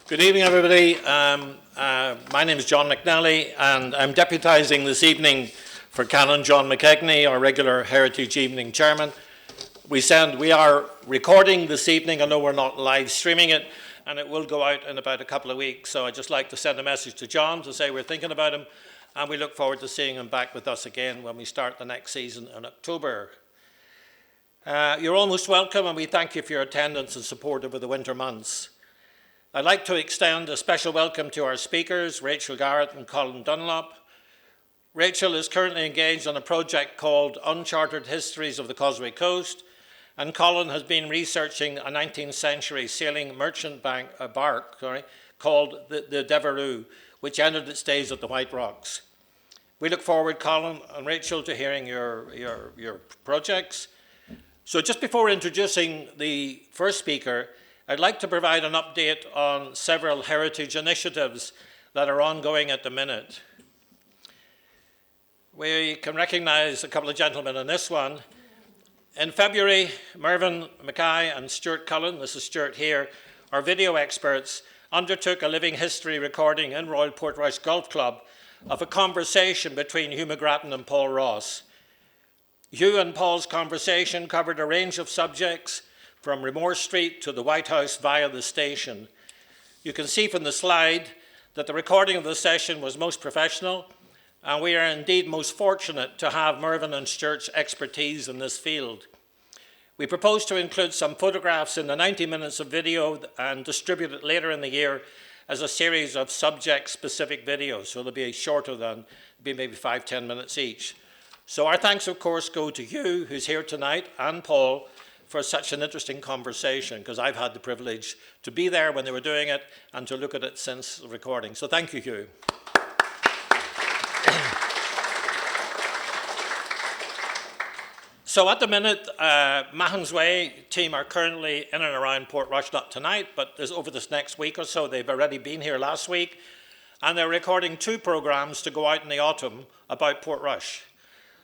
Good evening, everybody. My name is John McNally, and I'm deputising this evening for Canon John McKegney, our regular Heritage Evening Chairman. We are recording this evening. I know we're not live streaming it, and it will go out in about a couple of weeks. So I'd just like to send a message to John to say we're thinking about him, and we look forward to seeing him back with us again when we start the next season in October. You're all most welcome, and we thank you for your attendance and support over the winter months. I'd like to extend a special welcome to our speakers, Rachael, Garrett and Colin Dunlop. Rachael is currently engaged on a project called Uncharted Histories of the Causeway Coast, and Colin has been researching a 19th century sailing merchant bark called the Devereux, which ended its days at the White Rocks. We look forward, Colin and Rachael, to hearing your projects. So just before introducing the first speaker, I'd like to provide an update on several heritage initiatives that are ongoing at the minute. We can recognise a couple of gentlemen in this one. In February, Mervyn Mackay and Stuart Cullen, this is Stuart here, our video experts, undertook a living history recording in Royal Portrush Golf Club of a conversation between Hugh McGrattan and Paul Ross. Hugh and Paul's conversation covered a range of subjects, from Remorse Street to the White House via the station. You can see from the slide that the recording of the session was most professional, and we are indeed most fortunate to have Mervyn and Stuart's expertise in this field. We propose to include some photographs in the 90 minutes of video and distribute it later in the year as a series of subject-specific videos, so they'll be shorter than, maybe 5-10 minutes each. So our thanks, of course, go to Hugh, who's here tonight, and Paul, for such an interesting conversation, because I've had the privilege to be there when they were doing it and to look at it since the recording. So thank you, Hugh. So at the minute, Mahon's Way team are currently in and around Portrush, not tonight, but over this next week or so. They've already been here last week, and they're recording 2 programs to go out in the autumn about Portrush.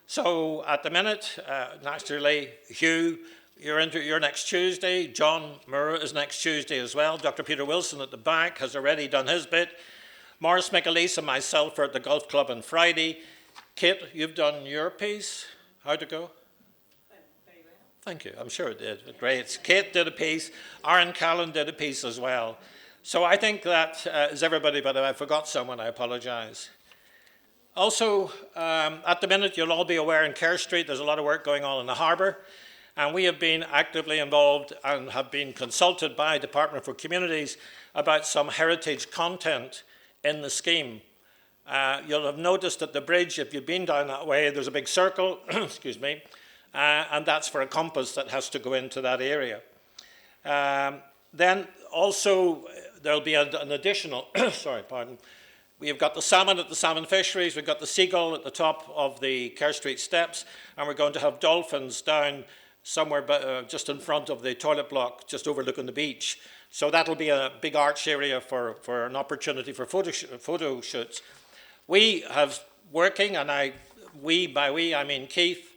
So at the minute, naturally, Hugh, you're next Tuesday. John Murrah is next Tuesday as well. Dr. Peter Wilson at the back has already done his bit. Maurice McAleese and myself are at the golf club on Friday. Kit, you've done your piece. How'd it go? Very well. Thank you. I'm sure it did. Great. Kate did a piece. Aaron Callan did a piece as well. So I think that is everybody, but if I forgot someone, I apologise. Also, at the minute, you'll all be aware in Kerr Street, there's a lot of work going on in the harbour. And we have been actively involved and have been consulted by Department for Communities about some heritage content in the scheme. You'll have noticed at the bridge, if you've been down that way, there's a big circle, excuse me, and that's for a compass that has to go into that area. Then also, there'll be an additional, we've got the salmon at the salmon fisheries, we've got the seagull at the top of the Kerr Street steps, and we're going to have dolphins down somewhere just in front of the toilet block, just overlooking the beach. So that'll be a big arch area for an opportunity for photo shoots. We have working, and by we I mean Keith,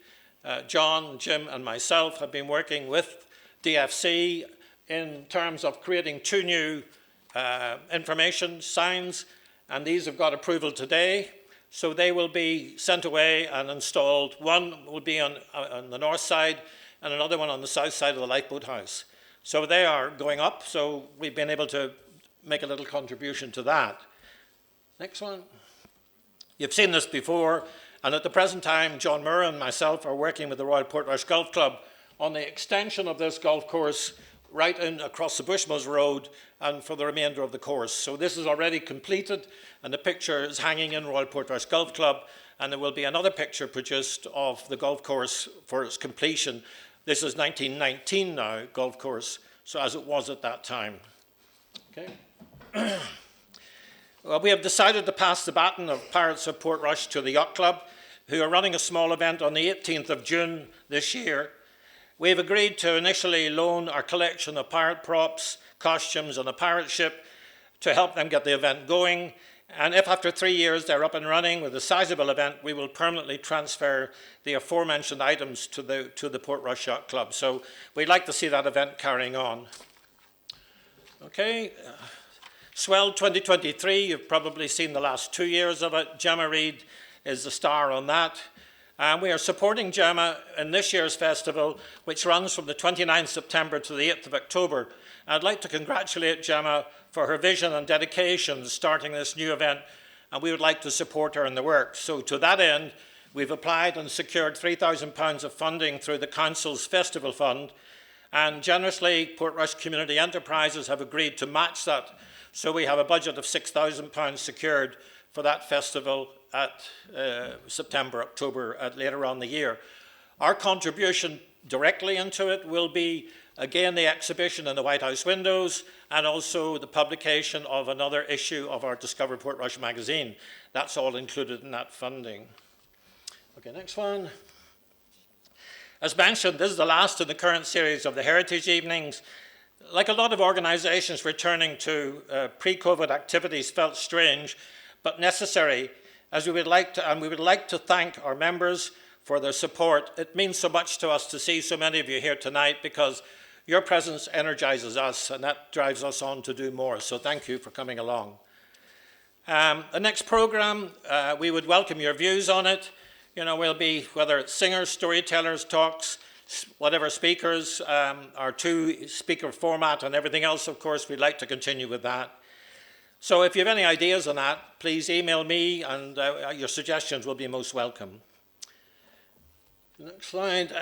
John, Jim and myself have been working with DFC in terms of creating 2 new information signs, and these have got approval today. So they will be sent away and installed. One will be on the north side, and another one on the south side of the lifeboat house. So they are going up, so we've been able to make a little contribution to that. Next one. You've seen this before, and at the present time, John Murrah and myself are working with the Royal Portrush Golf Club on the extension of this golf course right in across the Bushmills Road and for the remainder of the course. So this is already completed, and the picture is hanging in Royal Portrush Golf Club, and there will be another picture produced of the golf course for its completion. This is 1919 now, golf course, so as it was at that time. Okay. Well, we have decided to pass the baton of Pirates of Portrush to the Yacht Club, who are running a small event on the 18th of June this year. We have agreed to initially loan our collection of pirate props, costumes and a pirate ship to help them get the event going. And if after 3 years they're up and running with a sizable event, we will permanently transfer the aforementioned items to the Portrush Yacht Club. So we'd like to see that event carrying on. Okay. Swell 2023, you've probably seen the last 2 years of it. Gemma Reid is the star on that. We are supporting Gemma in this year's festival, which runs from the 29th September to the 8th of October. I'd like to congratulate Gemma for her vision and dedication starting this new event, and we would like to support her in the work. So to that end, we've applied and secured £3,000 of funding through the Council's Festival Fund, and generously Portrush Community Enterprises have agreed to match that. So we have a budget of £6,000 secured for that festival at September, October, later on in the year. Our contribution directly into it will be, again, the exhibition in the White House windows and also the publication of another issue of our Discover Portrush magazine. That's all included in that funding. Okay, next one. As mentioned, this is the last in the current series of the Heritage Evenings. Like a lot of organisations, returning to pre-COVID activities felt strange, but necessary, as we would like to thank our members for their support. It means so much to us to see so many of you here tonight because your presence energises us and that drives us on to do more. So thank you for coming along. The next programme, we would welcome your views on it. You know, we'll be, whether it's singers, storytellers, talks, whatever speakers, our two-speaker format and everything else, of course, we'd like to continue with that. So if you have any ideas on that, please email me and your suggestions will be most welcome. Next slide.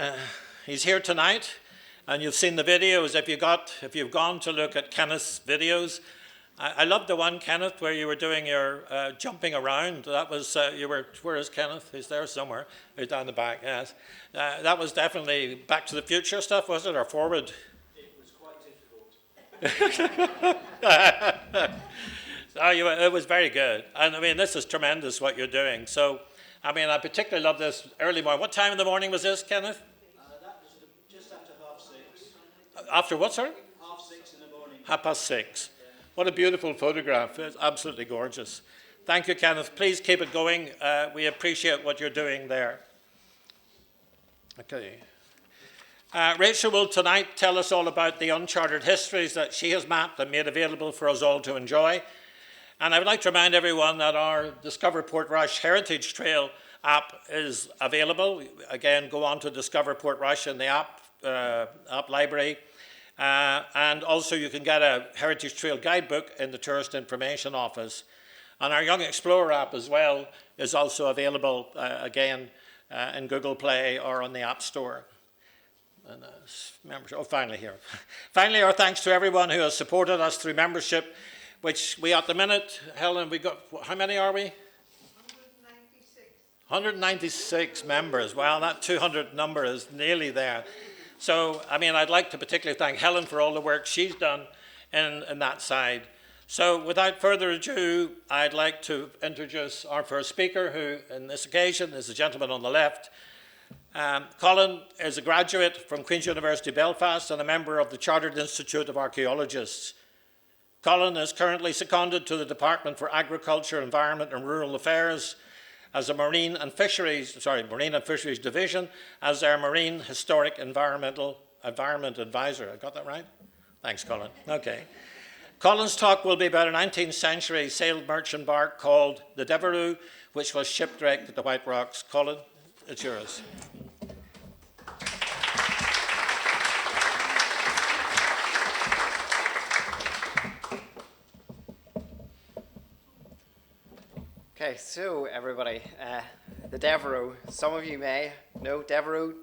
He's here tonight and you've seen the videos. If you've gone to look at Kenneth's videos, I love the one, Kenneth, where you were doing your jumping around. That was, where is Kenneth? He's there somewhere. He's down the back, yes. That was definitely Back to the Future stuff, was it, or forward? It was quite difficult. It was very good. And I mean, this is tremendous what you're doing. So, I mean, I particularly love this early morning. What time in the morning was this, Kenneth? That was just after 6:30. After what, sir? 6:30 in the morning. 6:30. What a beautiful photograph. It's absolutely gorgeous. Thank you, Kenneth. Please keep it going. We appreciate what you're doing there. Okay. Rachael will tonight tell us all about the Uncharted histories that she has mapped and made available for us all to enjoy. And I would like to remind everyone that our Discover Portrush Heritage Trail app is available. Again, go on to Discover Portrush in the app library. And also you can get a Heritage Trail guidebook in the Tourist Information Office. And our Young Explorer app as well is also available, again, in Google Play or on the App Store. And finally here. Finally, our thanks to everyone who has supported us through membership, which we at the minute, Helen, we got, how many are we? 196 members. Wow, that 200 number is nearly there. So, I mean, I'd like to particularly thank Helen for all the work she's done in that side. So, without further ado, I'd like to introduce our first speaker, who, in this occasion, is the gentleman on the left. Colin is a graduate from Queen's University Belfast and a member of the Chartered Institute of Archaeologists. Colin is currently seconded to the Department for Agriculture, Environment and Rural Affairs as a Marine and Fisheries Division as their Marine Historic Environment Advisor. I got that right? Thanks, Colin. Okay. Colin's talk will be about a 19th century sailed merchant bark called the Devereux, which was shipwrecked at the White Rocks. Colin, it's yours. Okay, so everybody, the Devereux. Some of you may know Devereux.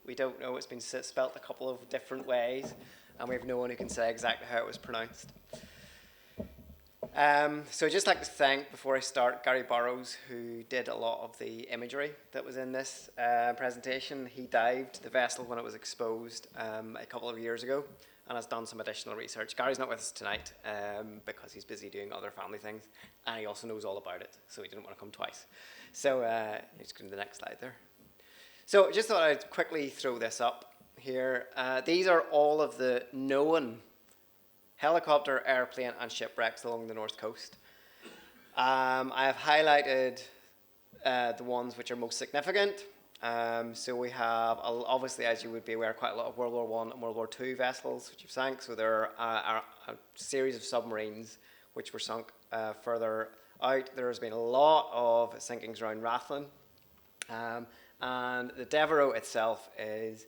We don't know, it's been spelt a couple of different ways, and we have no one who can say exactly how it was pronounced. So I'd just like to thank, before I start, Gary Burrows, who did a lot of the imagery that was in this presentation. He dived the vessel when it was exposed a couple of years ago and has done some additional research. Gary's not with us tonight because he's busy doing other family things, and he also knows all about it, so he didn't want to come twice. So let's go to the next slide there. So just thought I'd quickly throw this up here. These are all of the known helicopter, airplane, and shipwrecks along the north coast. I have highlighted the ones which are most significant, So we have, obviously, as you would be aware, quite a lot of World War One and World War Two vessels which have sank. So there are a series of submarines which were sunk further out. There has been a lot of sinkings around Rathlin. And the Devereux itself is,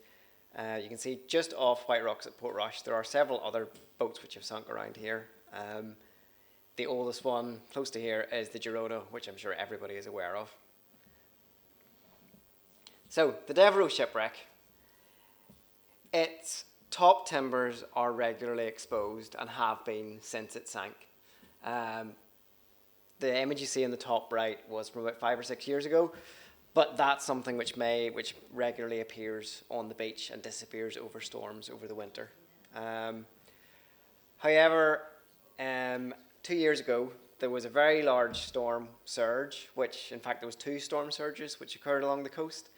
you can see just off White Rocks at Portrush. There are several other boats which have sunk around here. The oldest one close to here is the Girona, which I'm sure everybody is aware of. So, the Devereux shipwreck, its top timbers are regularly exposed and have been since it sank. The image you see in the top right was from about 5 or 6 years ago, but that's something which regularly appears on the beach and disappears over storms over the winter. However, 2 years ago, there was a very large storm surge, which in fact there was 2 storm surges which occurred along the coast.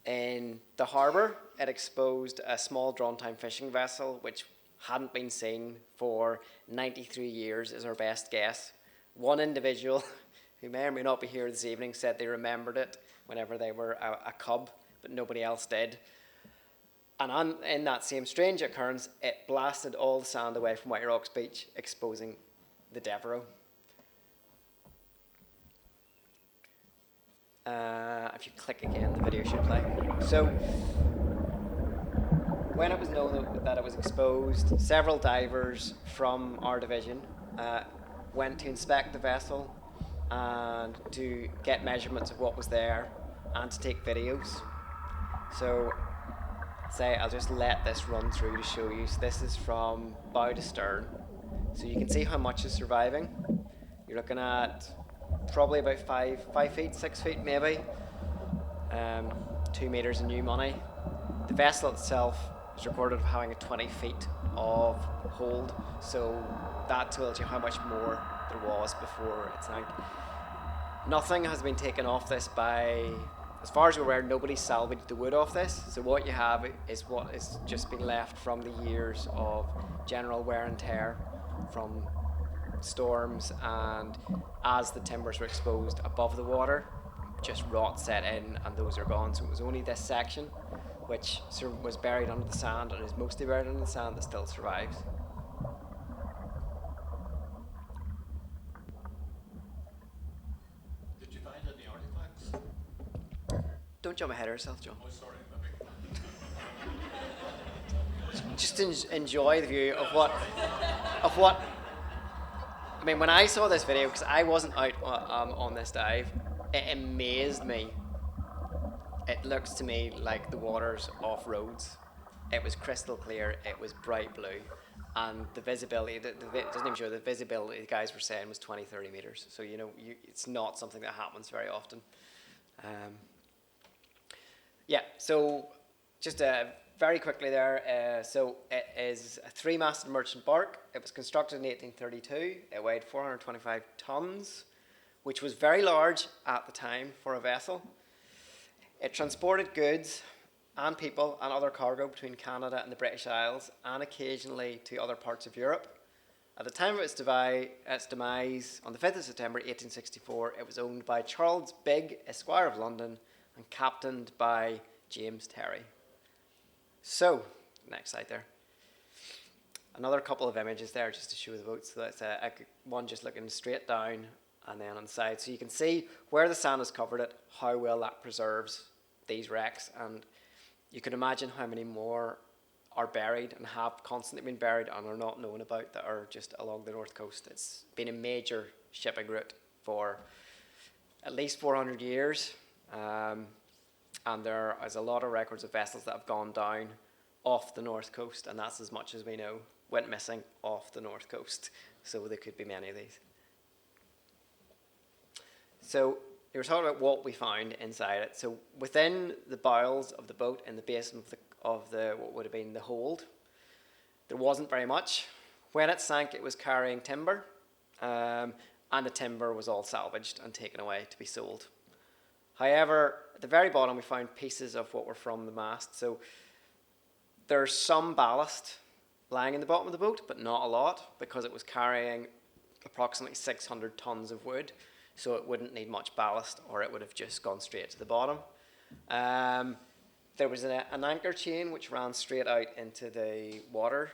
In the harbour, it exposed a small drawn-time fishing vessel which hadn't been seen for 93 years, is our best guess. One individual, who may or may not be here this evening, said they remembered it whenever they were a cub, but nobody else did. And in that same strange occurrence, it blasted all the sand away from White Rocks Beach, exposing the Devereux. If you click again, the video should play. So, when it was known that it was exposed, several divers from our division went to inspect the vessel and to get measurements of what was there and to take videos. So, I'll just let this run through to show you. So this is from bow to stern. So you can see how much is surviving. You're looking at probably about 5 feet, 6 feet maybe. 2 meters in new money. The vessel itself is recorded of having a 20 feet of hold, so that tells you how much more there was before it sank. Nothing has been taken off this by, as far as we're aware, nobody salvaged the wood off this, so what you have is what has just been left from the years of general wear and tear from storms, and as the timbers were exposed above the water, just rot set in and those are gone. So it was only this section which was buried under the sand and is mostly buried under the sand that still survives. Did you find any artifacts? Don't jump ahead of yourself, John. Oh, sorry. Just enjoy the view of what I mean, when I saw this video, because I wasn't out on this dive, it amazed me. It looks to me like the waters off Rhodes. It was crystal clear, it was bright blue, and the visibility, it doesn't even show the visibility the guys were saying was 20-30 meters. So, it's not something that happens very often. So just very quickly there, so it is a 3-masted merchant bark. It was constructed in 1832. It weighed 425 tons, which was very large at the time for a vessel. It transported goods and people and other cargo between Canada and the British Isles and occasionally to other parts of Europe. At the time of its demise, on the 5th of September 1864, it was owned by Charles Bigg, Esquire of London, and captained by James Terry. So, next slide there. Another couple of images there just to show the boats. So that's one just looking straight down and then on the side. So you can see where the sand has covered it, how well that preserves these wrecks. And you can imagine how many more are buried and have constantly been buried and are not known about that are just along the north coast. It's been a major shipping route for at least 400 years. And there is a lot of records of vessels that have gone down off the north coast, and that's as much as we know, went missing off the north coast. So there could be many of these. So you were talking about what we found inside it. So within the bowels of the boat in the basin of the what would have been the hold, there wasn't very much. When it sank, it was carrying timber, and the timber was all salvaged and taken away to be sold. However, at the very bottom, we found pieces of what were from the mast. So there's some ballast lying in the bottom of the boat, but not a lot, because it was carrying approximately 600 tons of wood. So it wouldn't need much ballast, or it would have just gone straight to the bottom. There was an anchor chain which ran straight out into the water,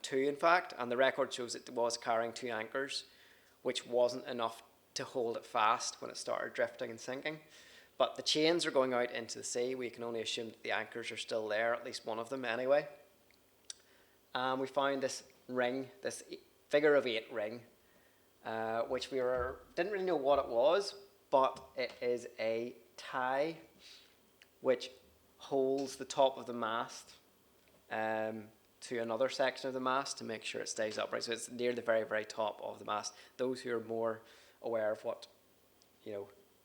two in fact, and the record shows it was carrying 2 anchors, which wasn't enough to hold it fast when it started drifting and sinking. But the chains are going out into the sea. We can only assume that the anchors are still there, at least one of them anyway. We found this ring, this figure of 8 ring, which didn't really know what it was, but it is a tie which holds the top of the mast to another section of the mast to make sure it stays upright. So it's near the very, very top of the mast. Those who are more aware of what,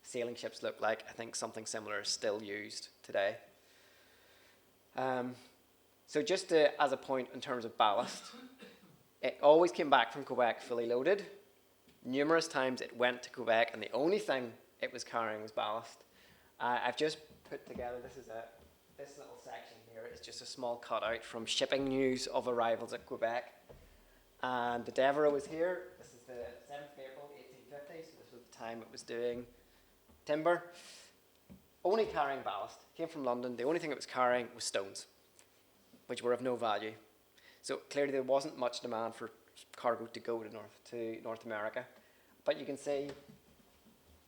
sailing ships look like, I think something similar is still used today. So just as a point in terms of ballast, it always came back from Quebec fully loaded. Numerous times it went to Quebec, and the only thing it was carrying was ballast. I've just put together, this little section here is just a small cutout from shipping news of arrivals at Quebec. And the Devereux was here. This is the 7th of April, 1850, so this was the time it was doing timber. Only carrying ballast. Came from London. The only thing it was carrying was stones, which were of no value. So clearly there wasn't much demand for cargo to go to North America. But you can see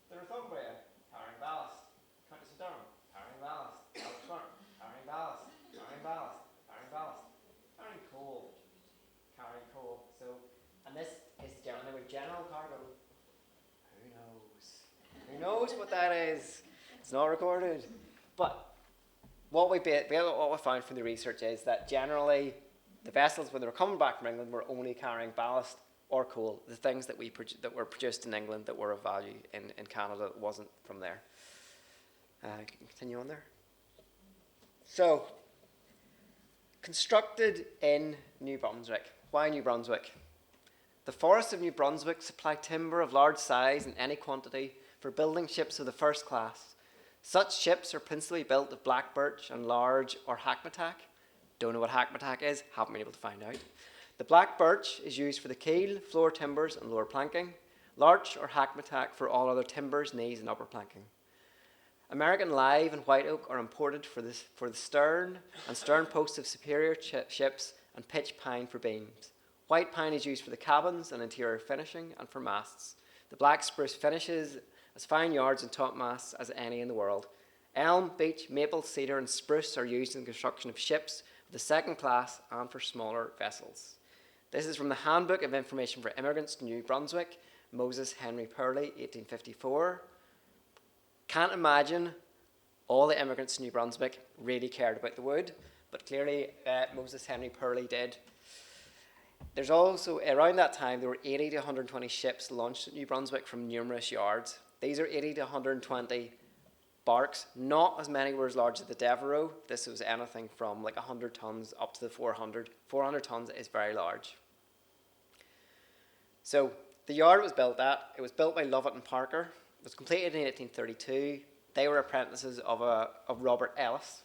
the Northumbria carrying ballast, Countess of Durham carrying ballast, Alex carrying ballast, carrying ballast, carrying ballast, carrying coal. So, and this is generally with general cargo. Who knows what that is? It's not recorded. But what we found from the research is that generally the vessels, when they were coming back from England, were only carrying ballast or coal, the things that were produced in England that were of value in Canada that wasn't from there. Continue on there. So, constructed in New Brunswick. Why New Brunswick? The forests of New Brunswick supply timber of large size in any quantity for building ships of the first class. Such ships are principally built of black birch and large or hackmatack. Don't know what hackmatack is, haven't been able to find out. The black birch is used for the keel, floor timbers and lower planking. Larch or hackmatack for all other timbers, knees and upper planking. American live and white oak are imported for the stern and stern posts of superior ships, and pitch pine for beams. White pine is used for the cabins and interior finishing and for masts. The black spruce finishes as fine yards and topmasts as any in the world. Elm, beech, maple, cedar and spruce are used in the construction of ships of the second class and for smaller vessels. This is from the Handbook of Information for Immigrants to New Brunswick, Moses Henry Purley, 1854. Can't imagine all the immigrants to New Brunswick really cared about the wood, but clearly Moses Henry Purley did. There's also, around that time, there were 80 to 120 ships launched at New Brunswick from numerous yards. These are 80 to 120 barks. Not as many were as large as the Devereux. This was anything from like 100 tons up to the 400. 400 tons is very large. So the yard it was built by Lovett and Parker. It was completed in 1832. They were apprentices of Robert Ellis,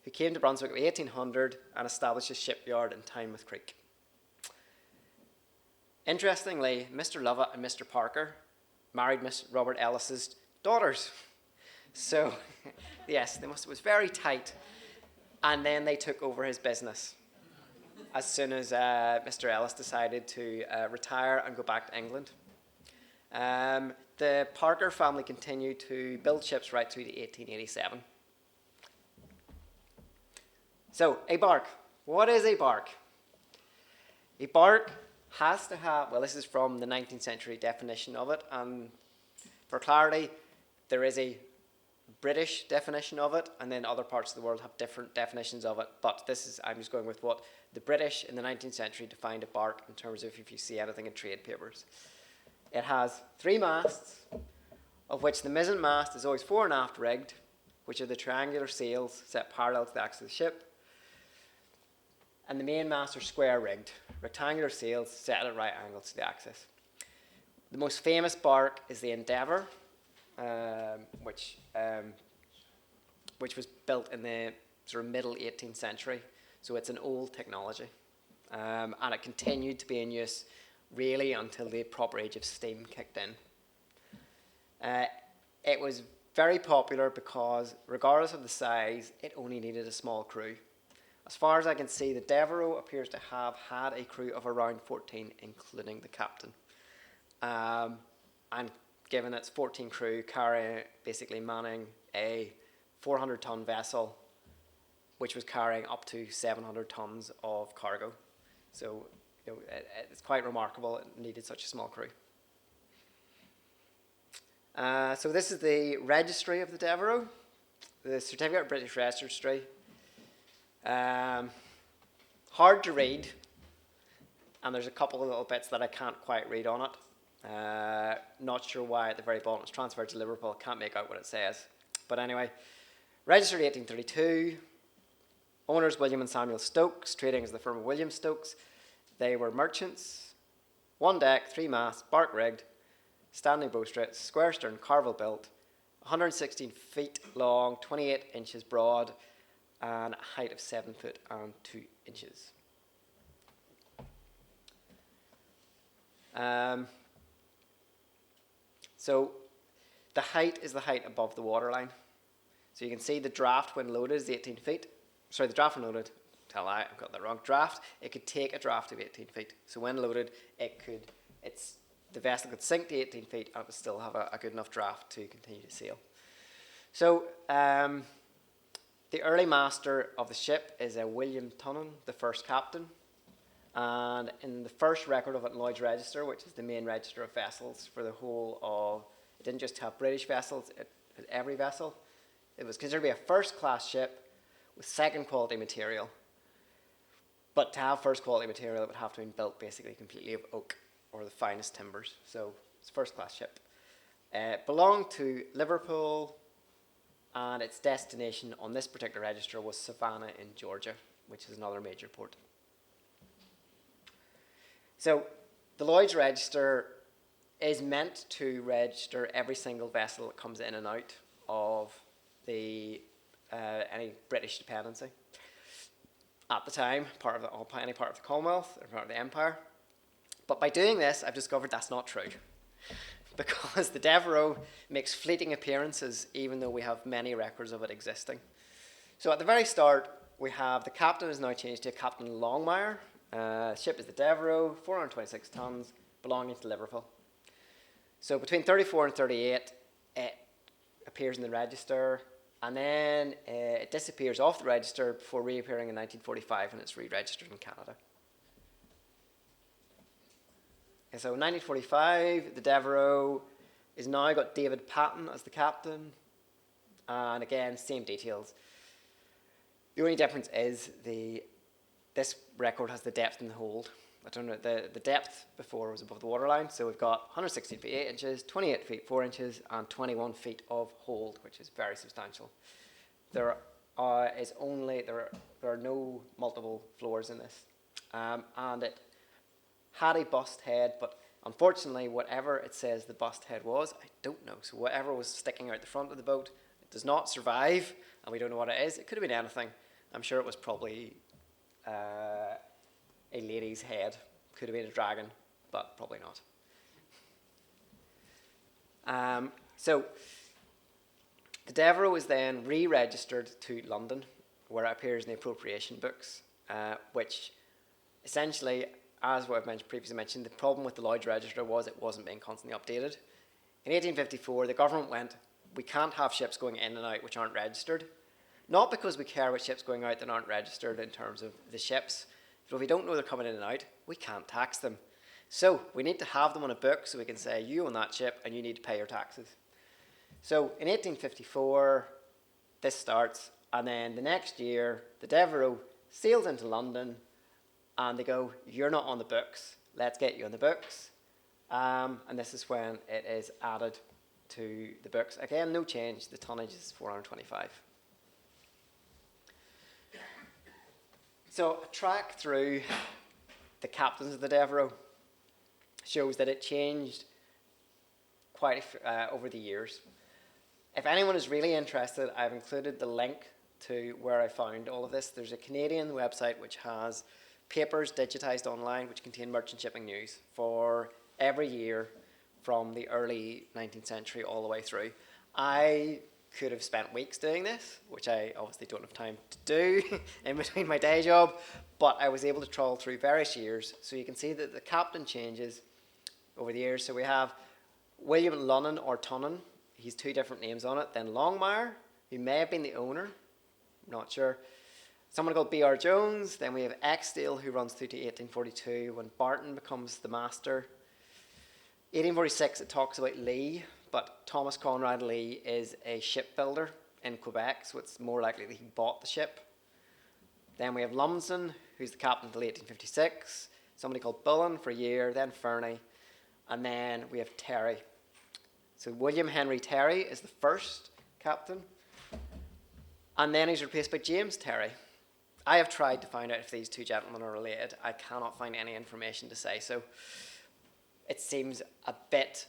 who came to Brunswick in 1800 and established a shipyard in Tynemouth Creek. Interestingly, Mr. Lovett and Mr. Parker married Miss Robert Ellis's daughters. So, yes, it was very tight. And then they took over his business as soon as Mr. Ellis decided to retire and go back to England. The Parker family continued to build ships right through to 1887. So, a bark. What is a bark? A bark has to have, well, this is from the 19th century definition of it, and for clarity, there is a British definition of it, and then other parts of the world have different definitions of it, but I'm just going with what the British in the 19th century defined a bark in terms of if you see anything in trade papers. It has 3 masts, of which the mizzen mast is always fore and aft rigged, which are the triangular sails set parallel to the axis of the ship. And the main masts are square rigged, rectangular sails set at right angles to the axis. The most famous bark is the Endeavour, which was built in the sort of middle 18th century. So it's an old technology. And it continued to be in use really until the proper age of steam kicked in. It was very popular because, regardless of the size, it only needed a small crew. As far as I can see, the Devereux appears to have had a crew of around 14, including the captain. And given its 14 crew basically manning a 400-ton vessel, which was carrying up to 700 tons of cargo. So it's quite remarkable it needed such a small crew. So this is the registry of the Devereux, the Certificate of British Registry. Hard to read, and there's a couple of little bits that I can't quite read on it. Not sure why at the very bottom it's transferred to Liverpool. Can't make out what it says. But anyway, registered 1832. Owners William and Samuel Stokes, trading as the firm of William Stokes. They were merchants. 1 deck, 3 masts, bark rigged, standing bowsprit, square stern, carvel built, 116 feet long, 28 inches broad, and a height of 7 foot and 2 inches. So the height is the height above the waterline. So you can see the draft when loaded is 18 feet. Sorry, the draft when loaded, I've got that wrong. Draft, it could take a draft of 18 feet. So when loaded, the vessel could sink to 18 feet and it would still have a good enough draft to continue to sail. So the early master of the ship is a William Tunnan, the first captain. And in the first record of it in Lloyd's Register, which is the main register of vessels for the whole of, it didn't just have British vessels, it had every vessel. It was considered to be a first-class ship with second-quality material. But to have first-quality material, it would have to be built basically completely of oak or the finest timbers. So it's a first-class ship. It belonged to Liverpool, and its destination on this particular register was Savannah in Georgia, which is another major port. So the Lloyd's Register is meant to register every single vessel that comes in and out of any British dependency. At the time, any part of the Commonwealth or part of the Empire. But by doing this, I've discovered that's not true. Because the Devereux makes fleeting appearances, even though we have many records of it existing. So at the very start, we have the captain is now changed to Captain Longmire. Ship is the Devereux, 426 tons, belonging to Liverpool. So between 34 and 38, it appears in the register, and then it disappears off the register before reappearing in 1945 when it's re-registered in Canada. And so in 1945, the Devereux is now got David Patton as the captain, and again, same details. The only difference is this record has the depth in the hold. I don't know, the depth before was above the waterline, so we've got 116 feet 8 inches, 28 feet 4 inches, and 21 feet of hold, which is very substantial. There are no multiple floors in this, and it had a bust head, but unfortunately, whatever it says the bust head was, I don't know. So whatever was sticking out the front of the boat, it does not survive, and we don't know what it is. It could have been anything. I'm sure it was probably a lady's head. Could have been a dragon, but probably not. So the Devereux was then re-registered to London, where it appears in the appropriation books, which essentially, as what I've previously mentioned, the problem with the Lloyd's Register was it wasn't being constantly updated. In 1854, the government went, we can't have ships going in and out which aren't registered. Not because we care about ships going out that aren't registered in terms of the ships, but if we don't know they're coming in and out, we can't tax them. So we need to have them on a book so we can say, you own that ship and you need to pay your taxes. So in 1854, this starts, and then the next year, the Devereux sails into London, and they go, you're not on the books, let's get you on the books. And this is when it is added to the books. Again, no change, the tonnage is 425. So a track through the captains of the Devereux shows that it changed quite over the years. If anyone is really interested, I've included the link to where I found all of this. There's a Canadian website which has papers digitized online which contain merchant shipping news for every year from the early 19th century all the way through. I could have spent weeks doing this, which I obviously don't have time to do in between my day job, but I was able to trawl through various years. So you can see that the captain changes over the years. So we have William Lunnon or Tunnon. He's two different names on it. Then Longmire, who may have been the owner. I'm not sure. Someone called B.R. Jones. Then we have Exdale, who runs through to 1842 when Barton becomes the master. 1846, it talks about Lee, but Thomas Conrad Lee is a shipbuilder in Quebec, so it's more likely that he bought the ship. Then we have Lumsden, who's the captain until 1856. Somebody called Bullen for a year, then Fernie, and then we have Terry. So William Henry Terry is the first captain, and then he's replaced by James Terry. I have tried to find out if these two gentlemen are related. I cannot find any information to say so. It seems a bit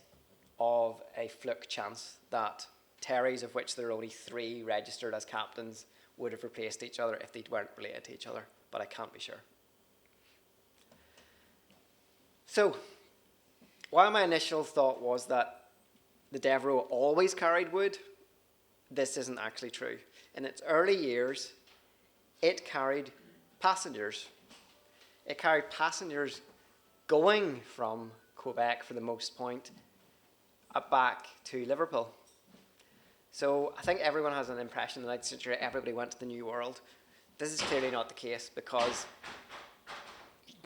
of a fluke chance that Terrys, of which there are only 3 registered as captains, would have replaced each other if they weren't related to each other, but I can't be sure. So, while my initial thought was that the Devereux always carried wood, this isn't actually true. In its early years, it carried passengers. It carried passengers going from Quebec for the most point back to Liverpool. So I think everyone has an impression that 9th century everybody went to the New World. This is clearly not the case because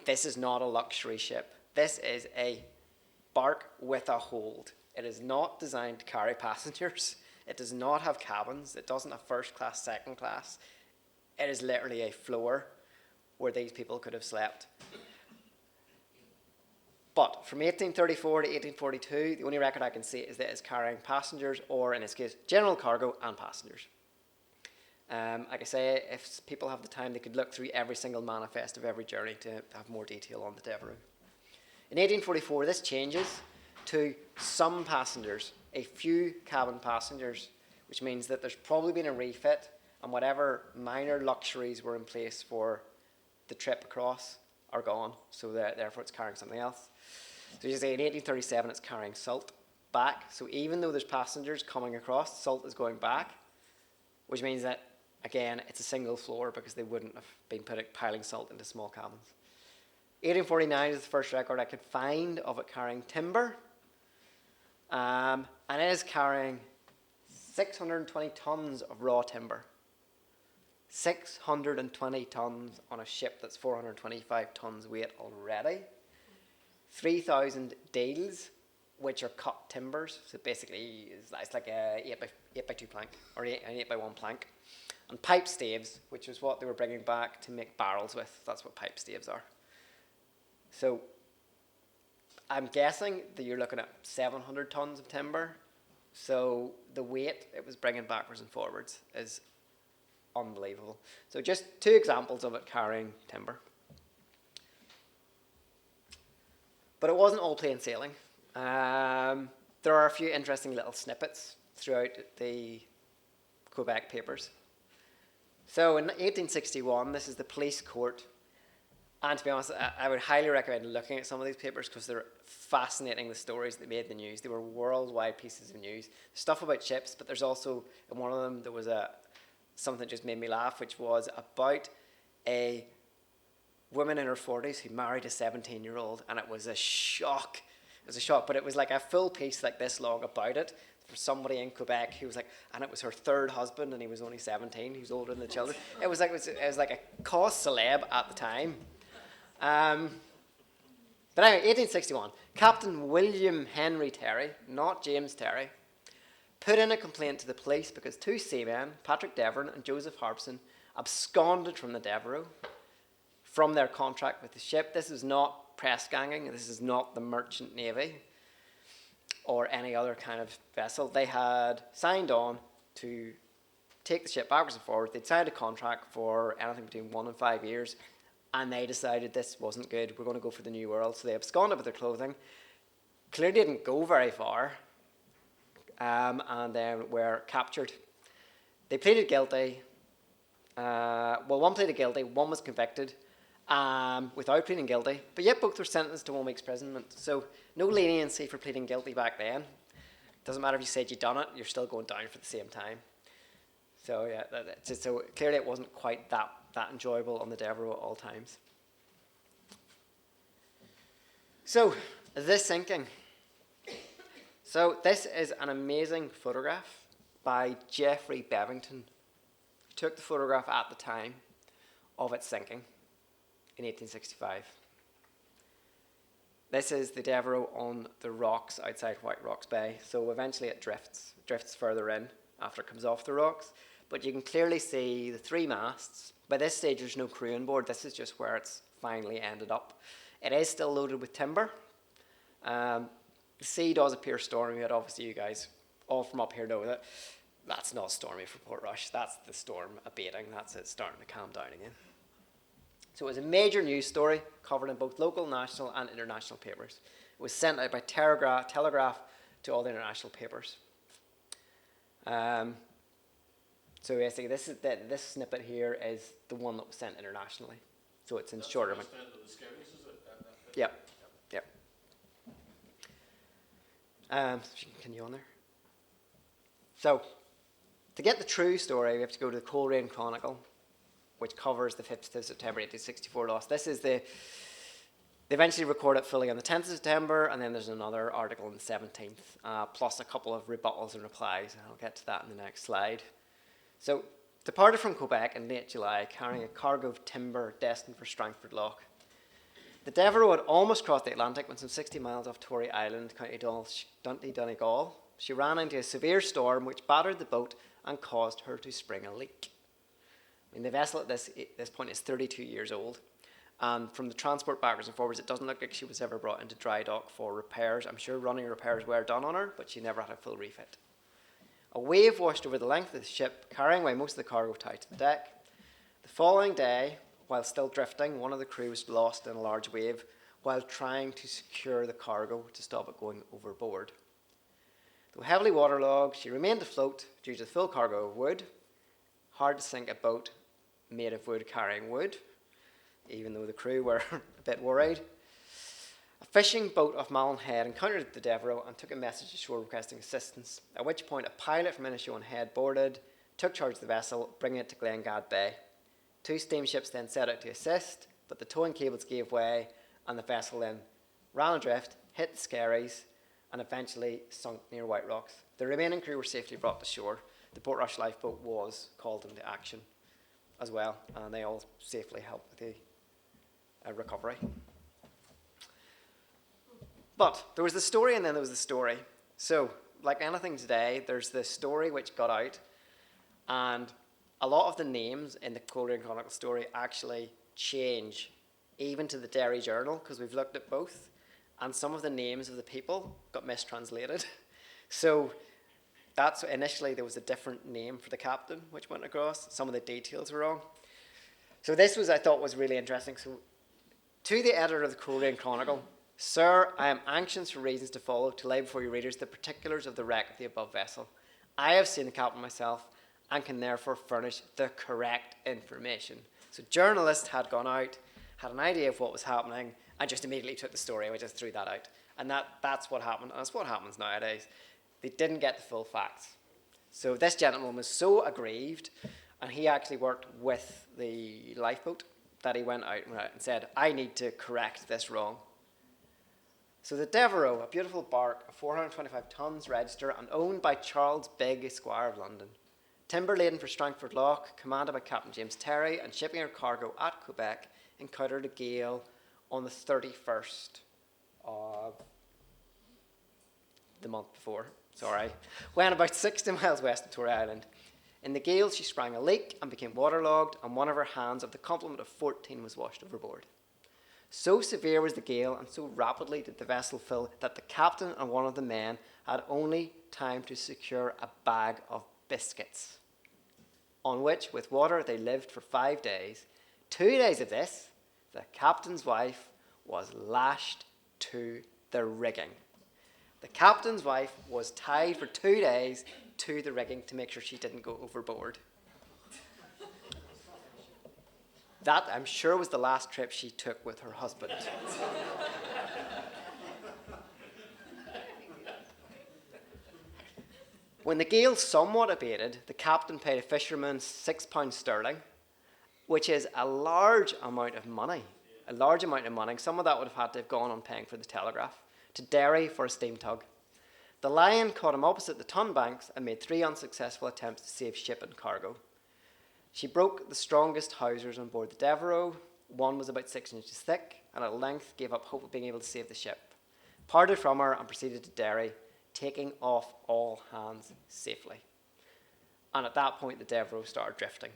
this is not a luxury ship. This is a bark with a hold. It is not designed to carry passengers. It does not have cabins. It doesn't have first class, second class. It is literally a floor where these people could have slept. But from 1834 to 1842, the only record I can see is that it's carrying passengers, or in this case, general cargo and passengers. Like I say, if people have the time, they could look through every single manifest of every journey to have more detail on the Devereux. In 1844, this changes to some passengers, a few cabin passengers, which means that there's probably been a refit, and whatever minor luxuries were in place for the trip across are gone, so therefore it's carrying something else. So you say in 1837 it's carrying salt back, so even though there's passengers coming across, salt is going back, which means that, again, it's a single floor because they wouldn't have been piling salt into small cabins. 1849 is the first record I could find of it carrying timber, and it is carrying 620 tons of raw timber. 620 tons on a ship that's 425 tons weight already. 3,000 deals, which are cut timbers. So basically, it's like a 8x2 plank, or an 8x1 plank. And pipe staves, which is what they were bringing back to make barrels with. That's what pipe staves are. So I'm guessing that you're looking at 700 tons of timber. So the weight it was bringing backwards and forwards is unbelievable. So just 2 examples of it carrying timber. But it wasn't all plain sailing. There are a few interesting little snippets throughout the Quebec papers. So in 1861, this is the police court. And to be honest, I would highly recommend looking at some of these papers because they're fascinating, the stories that made the news. They were worldwide pieces of news. Stuff about ships, but there's also, in one of them, there was something that just made me laugh, which was about a woman in her 40s who married a 17-year-old, and it was a shock. It was a shock, but it was like a full piece like this long about it for somebody in Quebec who was like, and it was her 3rd husband, and he was only 17. He was older than the children. It was like a cause celeb at the time. But anyway, 1861, Captain William Henry Terry, not James Terry, put in a complaint to the police because 2 seamen, Patrick Devereux and Joseph Harbison, absconded from the Devereux from their contract with the ship. This is not press ganging. This is not the Merchant Navy or any other kind of vessel. They had signed on to take the ship backwards and forwards. They'd signed a contract for anything between 1 and 5 years, and they decided this wasn't good. We're going to go for the New World. So they absconded with their clothing. Clearly didn't go very far, and then were captured. They pleaded guilty. One pleaded guilty, one was convicted without pleading guilty, but yet both were sentenced to 1 week's imprisonment. So no leniency for pleading guilty back then. Doesn't matter if you said you done it, you're still going down for the same time. So yeah, so clearly it wasn't quite that enjoyable on the Devereux at all times. So, this sinking. So this is an amazing photograph by Geoffrey Bevington, who took the photograph at the time of its sinking in 1865. This is the Devereux on the rocks outside White Rocks Bay. So eventually it drifts further in after it comes off the rocks. But you can clearly see the three masts. By this stage, there's no crew on board. This is just where it's finally ended up. It is still loaded with timber. The sea does appear stormy, but obviously you guys all from up here know that that's not stormy for Portrush. That's the storm abating. That's it starting to calm down again. So it was a major news story covered in both local, national and international papers. It was sent out by telegraph to all the international papers. So basically this snippet here is the one that was sent internationally. So it's in shorter. Yep. If you can continue on there. So, to get the true story, we have to go to the Coleraine Chronicle, which covers the 5th of September 1864 loss. This is they eventually record it fully on the 10th of September, and then there's another article on the 17th, plus a couple of rebuttals and replies, and I'll get to that in the next slide. So, departed from Quebec in late July, carrying a cargo of timber destined for Strangford Lough. The Devereux had almost crossed the Atlantic when some 60 miles off Tory Island, County Donegal, she ran into a severe storm which battered the boat and caused her to spring a leak. I mean, the vessel at this point is 32 years old, and from the transport backwards and forwards, it doesn't look like she was ever brought into dry dock for repairs. I'm sure running repairs were done on her, but she never had a full refit. A wave washed over the length of the ship, carrying away most of the cargo tied to the deck. The following day, while still drifting, one of the crew was lost in a large wave while trying to secure the cargo to stop it going overboard. Though heavily waterlogged, she remained afloat due to the full cargo of wood. Hard to sink a boat made of wood carrying wood, even though the crew were a bit worried. A fishing boat off Malin Head encountered the Devereux and took a message ashore requesting assistance, at which point a pilot from Inishowen Head boarded, took charge of the vessel, bringing it to Glengad Bay. 2 steamships then set out to assist, but the towing cables gave way and the vessel then ran adrift, hit the Skerries, and eventually sunk near White Rocks. The remaining crew were safely brought to shore. The Portrush lifeboat was called into action as well, and they all safely helped with the recovery. But there was the story and then there was the story. So, like anything today, there's the story which got out, and a lot of the names in the Coleraine Chronicle story actually change, even to the Derry Journal, because we've looked at both, and some of the names of the people got mistranslated. So that's initially there was a different name for the captain which went across. Some of the details were wrong. So this was, I thought, was really interesting. So to the editor of the Coleraine Chronicle, Sir, I am anxious for reasons to follow to lay before your readers the particulars of the wreck of the above vessel. I have seen the captain myself and can therefore furnish the correct information. So journalists had gone out, had an idea of what was happening, and just immediately took the story and just threw that out. And that's what happened, and that's what happens nowadays. They didn't get the full facts. So this gentleman was so aggrieved, and he actually worked with the lifeboat, that he went out and said, I need to correct this wrong. So the Devereux, a beautiful barque of 425 tons register and owned by Charles Bigg, Esquire of London, timber laden for Strangford Lough, commanded by Captain James Terry, and shipping her cargo at Quebec, encountered a gale on the 31st of the month before, when about 60 miles west of Tory Island. In the gale, she sprang a leak and became waterlogged, and one of her hands of the complement of 14 was washed overboard. So severe was the gale, and so rapidly did the vessel fill, that the captain and one of the men had only time to secure a bag of biscuits, on which, with water, they lived for 5 days. 2 days of this, the captain's wife was lashed to the rigging. The captain's wife was tied for 2 days to the rigging to make sure she didn't go overboard. That, I'm sure, was the last trip she took with her husband. When the gale somewhat abated, the captain paid a fisherman £6 sterling, which is a large amount of money. A large amount of money. Some of that would have had to have gone on paying for the telegraph. To Derry for a steam tug. The Lion caught him opposite the Tun Banks and made 3 unsuccessful attempts to save ship and cargo. She broke the strongest hawsers on board the Devereux. One was about 6 inches thick, and at length gave up hope of being able to save the ship. Parted from her and proceeded to Derry, taking off all hands safely. And at that point, the Devereux started drifting.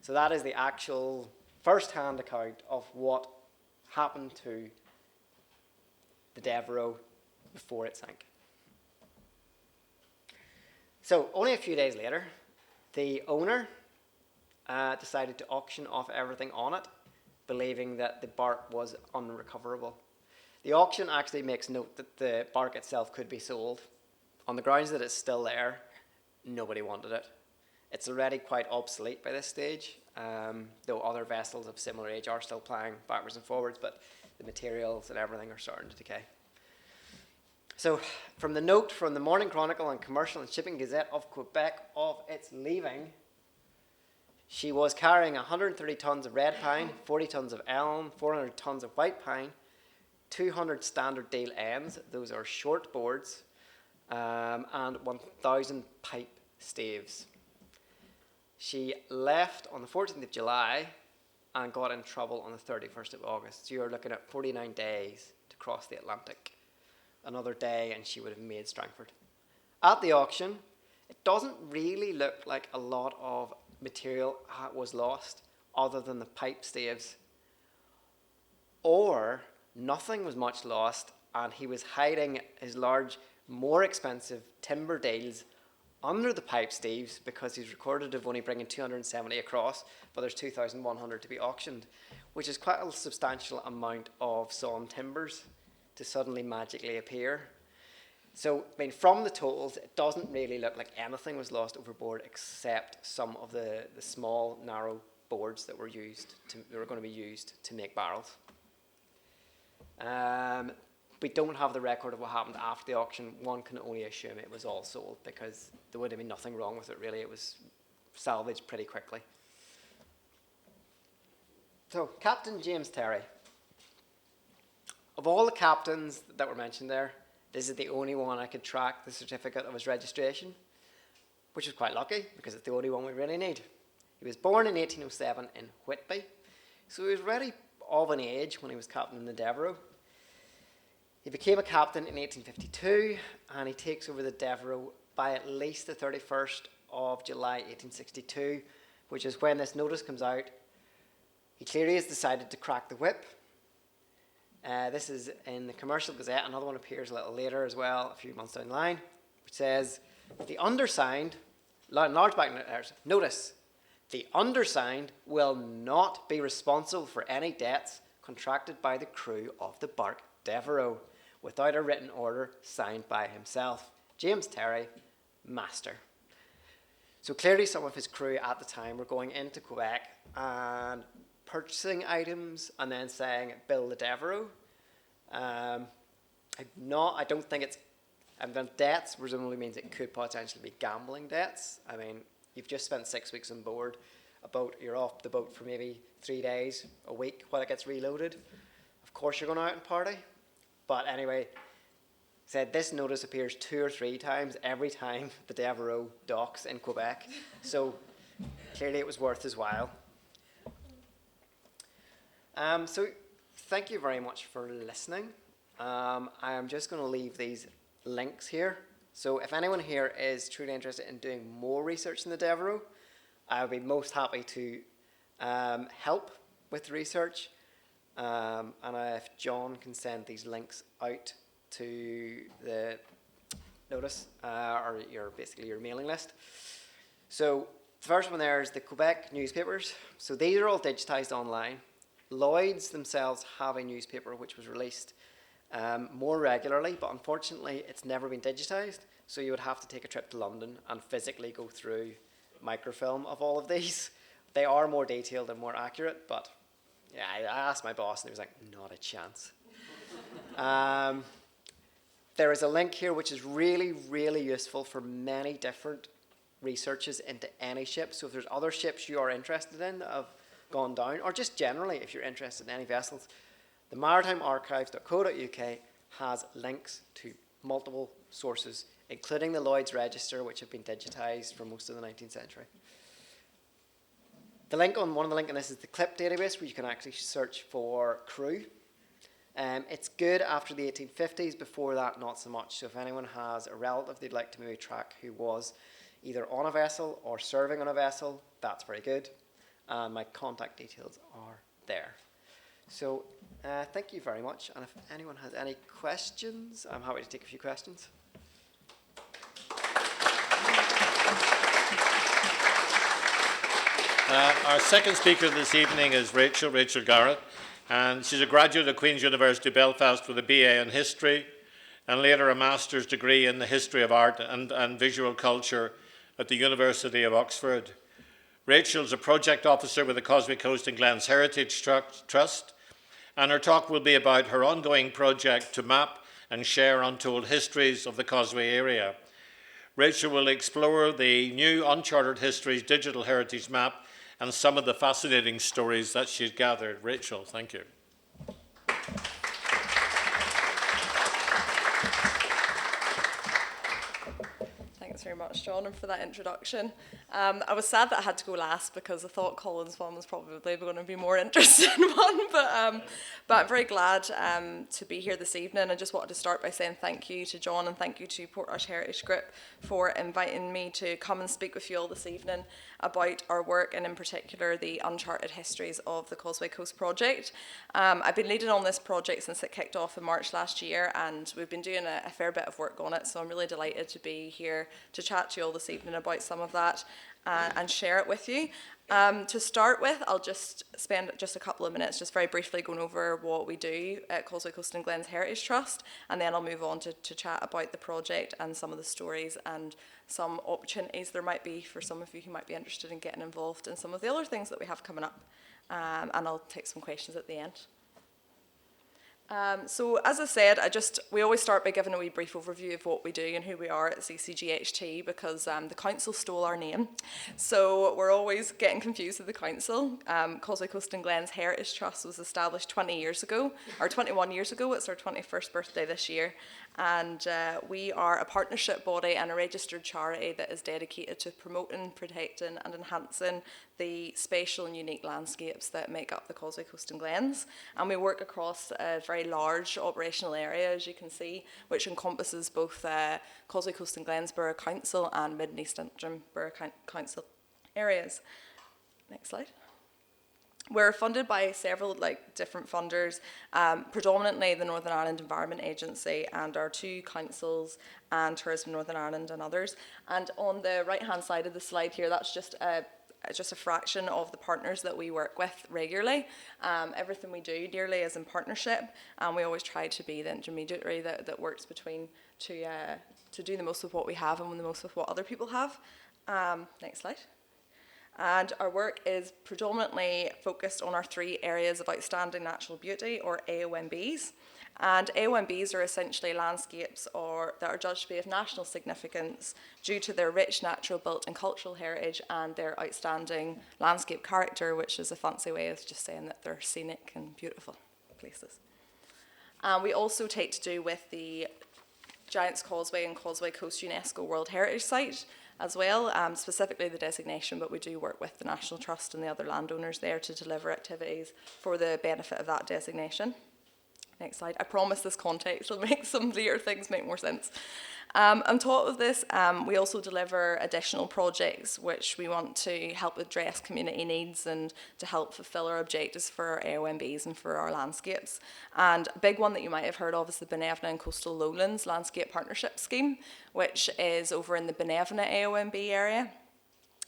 So that is the actual first-hand account of what happened to the Devereux before it sank. So only a few days later, the owner decided to auction off everything on it, believing that the bark was unrecoverable. The auction actually makes note that the bark itself could be sold. On the grounds that it's still there, nobody wanted it. It's already quite obsolete by this stage, though other vessels of similar age are still plying backwards and forwards, but the materials and everything are starting to decay. So, from the note from the Morning Chronicle and Commercial and Shipping Gazette of Quebec of its leaving, she was carrying 130 tons of red pine, 40 tons of elm, 400 tons of white pine, 200 standard deal ends, those are short boards, and 1,000 pipe staves. She left on the 14th of July and got in trouble on the 31st of August. So you're looking at 49 days to cross the Atlantic. Another day and she would have made Strangford. At the auction, it doesn't really look like a lot of material was lost other than the pipe staves. Or nothing was much lost and he was hiding his large, more expensive timber deals under the pipe staves because he's recorded of only bringing 270 across, but there's 2,100 to be auctioned, which is quite a substantial amount of sawn timbers to suddenly magically appear. So, I mean, from the totals, it doesn't really look like anything was lost overboard except some of the small, narrow boards that were going to be used to make barrels. We don't have the record of what happened after the auction. One can only assume it was all sold because there would have been nothing wrong with it, really. It was salvaged pretty quickly. So, Captain James Terry. Of all the captains that were mentioned there, this is the only one I could track the certificate of his registration, which is quite lucky because it's the only one we really need. He was born in 1807 in Whitby, so he was already of an age when he was captain in the Devereux. He became a captain in 1852 and he takes over the Devereux by at least the 31st of July 1862, which is when this notice comes out. He clearly has decided to crack the whip. This is in the Commercial Gazette. Another one appears a little later as well, a few months down the line, which says, the undersigned, large back notice, the undersigned will not be responsible for any debts contracted by the crew of the bark Devereux without a written order signed by himself. James Terry, Master. So clearly some of his crew at the time were going into Quebec and purchasing items and then saying, bill the Devereux. I don't think it's, debts presumably means it could potentially be gambling debts. I mean, you've just spent 6 weeks on board a boat, you're off the boat for maybe 3 days, a week while it gets reloaded. Of course you're going out and party. But anyway, said this notice appears 2 or 3 times every time the Devereux docks in Quebec. So clearly it was worth his while. So thank you very much for listening. I am just going to leave these links here. So if anyone here is truly interested in doing more research in the Devereux, I would be most happy to help with the research. And if John can send these links out to the notice or basically your mailing list. So the first one there is the Quebec newspapers. So these are all digitized online. Lloyd's themselves have a newspaper which was released more regularly, but unfortunately it's never been digitized. So you would have to take a trip to London and physically go through microfilm of all of these. They are more detailed and more accurate, but yeah, I asked my boss and he was like, not a chance. There is a link here which is really, really useful for many different researches into any ship. So if there's other ships you are interested in that have gone down, or just generally if you're interested in any vessels, the maritimearchives.co.uk has links to multiple sources, including the Lloyd's Register, which have been digitised for most of the 19th century. The link on one of the links on this is the CLIP database, where you can actually search for crew. It's good after the 1850s, before that not so much. So if anyone has a relative they'd like to maybe track who was either on a vessel or serving on a vessel, that's very good. My contact details are there. So thank you very much. And if anyone has any questions, I'm happy to take a few questions. Our second speaker this evening is Rachael Garrett, and she's a graduate of Queen's University Belfast with a BA in History and later a Master's degree in the History of Art and Visual Culture at the University of Oxford. Rachael is a project officer with the Causeway Coast and Glens Heritage Trust, and her talk will be about her ongoing project to map and share untold histories of the Causeway area. Rachael will explore the new Uncharted Histories digital heritage map and some of the fascinating stories that she's gathered. Rachael, thank you. Thanks very much, John, and for that introduction. I was sad that I had to go last because I thought Colin's one was probably going to be more interesting one, but I'm very glad to be here this evening. I just wanted to start by saying thank you to John and thank you to Portrush Heritage Group for inviting me to come and speak with you all this evening about our work, and in particular the Uncharted Histories of the Causeway Coast project. I've been leading on this project since it kicked off in March last year, and we've been doing a fair bit of work on it, so I'm really delighted to be here to chat to you all this evening about some of that and share it with you. To start with, I'll just spend just a couple of minutes just very briefly going over what we do at Causeway Coast and Glens Heritage Trust, and then I'll move on to chat about the project and some of the stories and some opportunities there might be for some of you who might be interested in getting involved in some of the other things that we have coming up, and I'll take some questions at the end. So as I said, we always start by giving a wee brief overview of what we do and who we are at CCGHT, because the council stole our name. So we're always getting confused with the council. Causeway Coast and Glens Heritage Trust was established 20 years ago, or 21 years ago. It's our 21st birthday this year. And we are a partnership body and a registered charity that is dedicated to promoting, protecting and enhancing the special and unique landscapes that make up the Causeway Coast and Glens. And we work across a very large operational area, as you can see, which encompasses both Causeway Coast and Glens Borough Council and Mid and East Antrim Borough Council areas. Next slide. We're funded by several different funders, predominantly the Northern Ireland Environment Agency and our two councils and Tourism Northern Ireland and others. And on the right-hand side of the slide here, that's just a fraction of the partners that we work with regularly. Everything we do nearly is in partnership, and we always try to be the intermediary that works between to do the most of what we have and the most of what other people have. Next slide. And our work is predominantly focused on our three areas of outstanding natural beauty, or AONBs. And AONBs are essentially landscapes that are judged to be of national significance due to their rich natural, built and cultural heritage and their outstanding landscape character, which is a fancy way of just saying that they're scenic and beautiful places. We also take to do with the Giant's Causeway and Causeway Coast UNESCO World Heritage Site as well, specifically the designation, but we do work with the National Trust and the other landowners there to deliver activities for the benefit of that designation. Next slide. I promise this context will make some later things make more sense. On top of this, we also deliver additional projects which we want to help address community needs and to help fulfill our objectives for our AONBs and for our landscapes. And a big one that you might have heard of is the Benevna and Coastal Lowlands Landscape Partnership Scheme, which is over in the Benevna AONB area.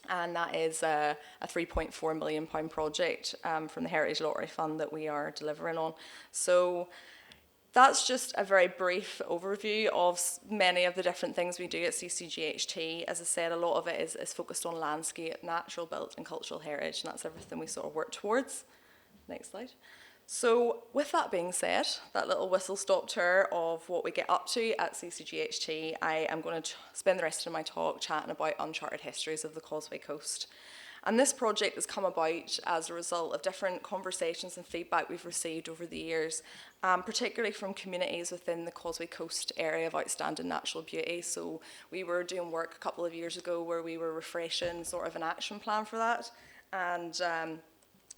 And that is a £3.4 million project from the Heritage Lottery Fund that we are delivering on. So that's just a very brief overview of many of the different things we do at CCGHT. As I said, a lot of it is focused on landscape, natural, built and cultural heritage, and that's everything we sort of work towards. Next slide. So with that being said, that little whistle-stop tour of what we get up to at CCGHT, I am going to spend the rest of my talk chatting about Uncharted Histories of the Causeway Coast. And this project has come about as a result of different conversations and feedback we've received over the years, particularly from communities within the Causeway Coast area of outstanding natural beauty. So we were doing work a couple of years ago where we were refreshing sort of an action plan for that. And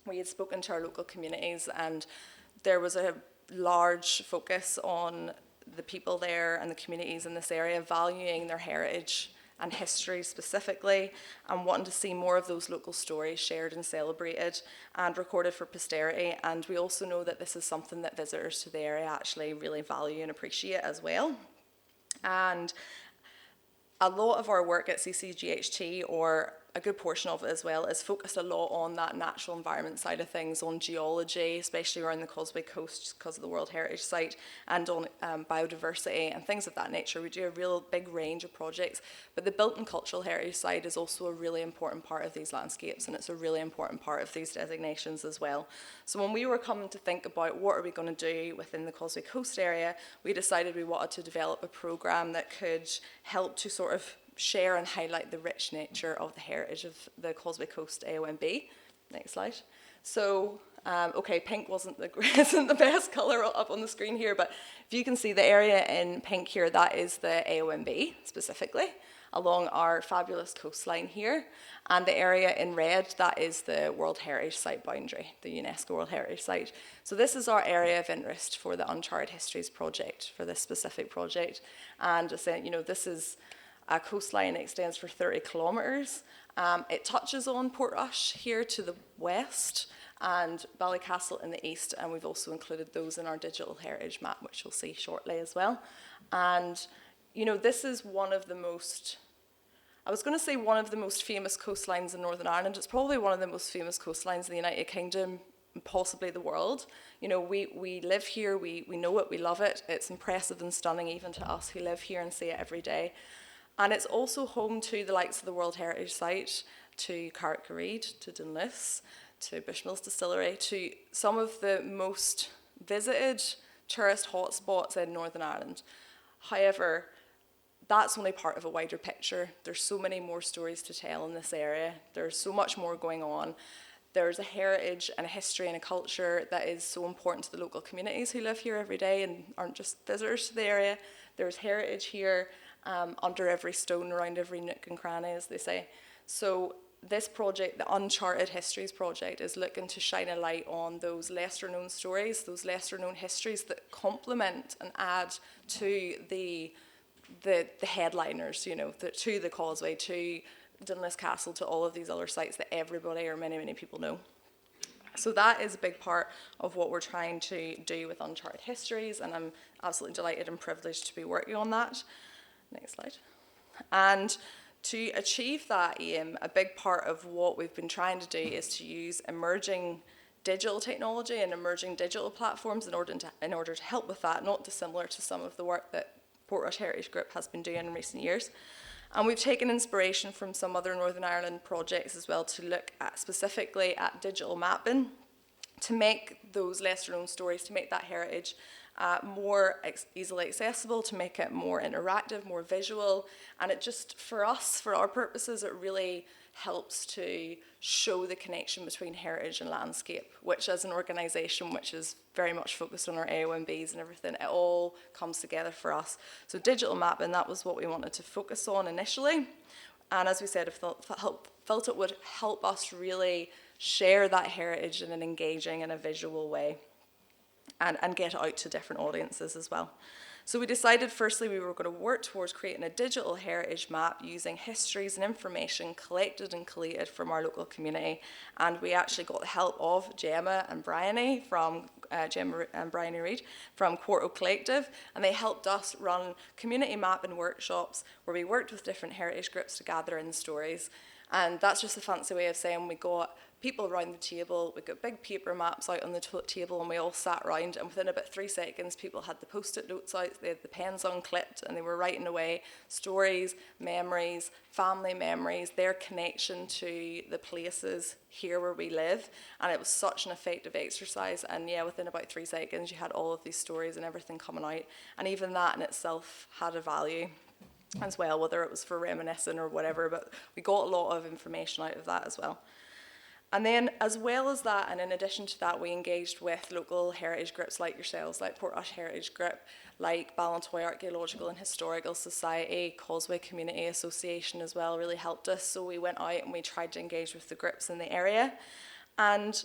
we had spoken to our local communities, and there was a large focus on the people there and the communities in this area valuing their heritage and history specifically, and wanting to see more of those local stories shared and celebrated and recorded for posterity. And we also know that this is something that visitors to the area actually really value and appreciate as well. And a lot of our work at CCGHT, or a good portion of it as well, is focused a lot on that natural environment side of things, on geology, especially around the Causeway Coast because of the World Heritage Site, and on biodiversity and things of that nature. We do a real big range of projects, but the built and cultural heritage side is also a really important part of these landscapes, and it's a really important part of these designations as well. So when we were coming to think about what are we going to do within the Causeway Coast area, we decided we wanted to develop a programme that could help to sort of share and highlight the rich nature of the heritage of the Causeway Coast AONB. Next slide. So, okay, pink isn't the best colour up on the screen here, but if you can see the area in pink here, that is the AONB specifically, along our fabulous coastline here. And the area in red, that is the World Heritage Site boundary, the UNESCO World Heritage Site. So this is our area of interest for the Uncharted Histories project, for this specific project. And you know, this is a coastline that extends for 30 kilometres. It touches on Portrush here to the west and Ballycastle in the east, and we've also included those in our digital heritage map, which you'll see shortly as well. And, you know, this is one of the most, I was going to say one of the most famous coastlines in Northern Ireland. It's probably one of the most famous coastlines in the United Kingdom, possibly the world. You know, we live here, we know it, we love it. It's impressive and stunning even to us who live here and see it every day. And it's also home to the likes of the World Heritage Site, to Garrett, to Dunluce, to Bushmills Distillery, to some of the most visited tourist hotspots in Northern Ireland. However, that's only part of a wider picture. There's so many more stories to tell in this area. There's so much more going on. There's a heritage and a history and a culture that is so important to the local communities who live here every day and aren't just visitors to the area. There's heritage here under every stone, around every nook and cranny, as they say. So this project, the Uncharted Histories project, is looking to shine a light on those lesser known stories, those lesser known histories that complement and add to the headliners, you know, to the Causeway, to Dunluce Castle, to all of these other sites that everybody or many, many people know. So that is a big part of what we're trying to do with Uncharted Histories, and I'm absolutely delighted and privileged to be working on that. Next slide. And to achieve that aim, a big part of what we've been trying to do is to use emerging digital technology and emerging digital platforms in order to help with that, not dissimilar to some of the work that Portrush Heritage Group has been doing in recent years. And we've taken inspiration from some other Northern Ireland projects as well to look at specifically at digital mapping to make those lesser known stories, to make that heritage more easily accessible, to make it more interactive, more visual. And it just, for us, for our purposes, it really helps to show the connection between heritage and landscape, which as an organisation which is very much focused on our AONBs and everything, it all comes together for us. So digital mapping, that was what we wanted to focus on initially. And as we said, I felt it would help us really share that heritage in an engaging and a visual way, and get it out to different audiences as well. So we decided firstly we were going to work towards creating a digital heritage map using histories and information collected and collated from our local community. And we actually got the help of Gemma and Bryony from Reid from Quarto Collective, and they helped us run community mapping workshops where we worked with different heritage groups to gather in stories. And that's just a fancy way of saying we got people around the table, we got big paper maps out on the table, and we all sat around, and within about 3 seconds, people had the post-it notes out, they had the pens unclipped, and they were writing away stories, memories, family memories, their connection to the places here where we live. And it was such an effective exercise. And yeah, within about 3 seconds, you had all of these stories and everything coming out. And even that in itself had a value as well, whether it was for reminiscing or whatever, but we got a lot of information out of that as well. And then, as well as that, and in addition to that, we engaged with local heritage groups like yourselves, like Portrush Heritage Group, like Ballintoy Archaeological and Historical Society, Causeway Community Association as well really helped us. So we went out and we tried to engage with the groups in the area. And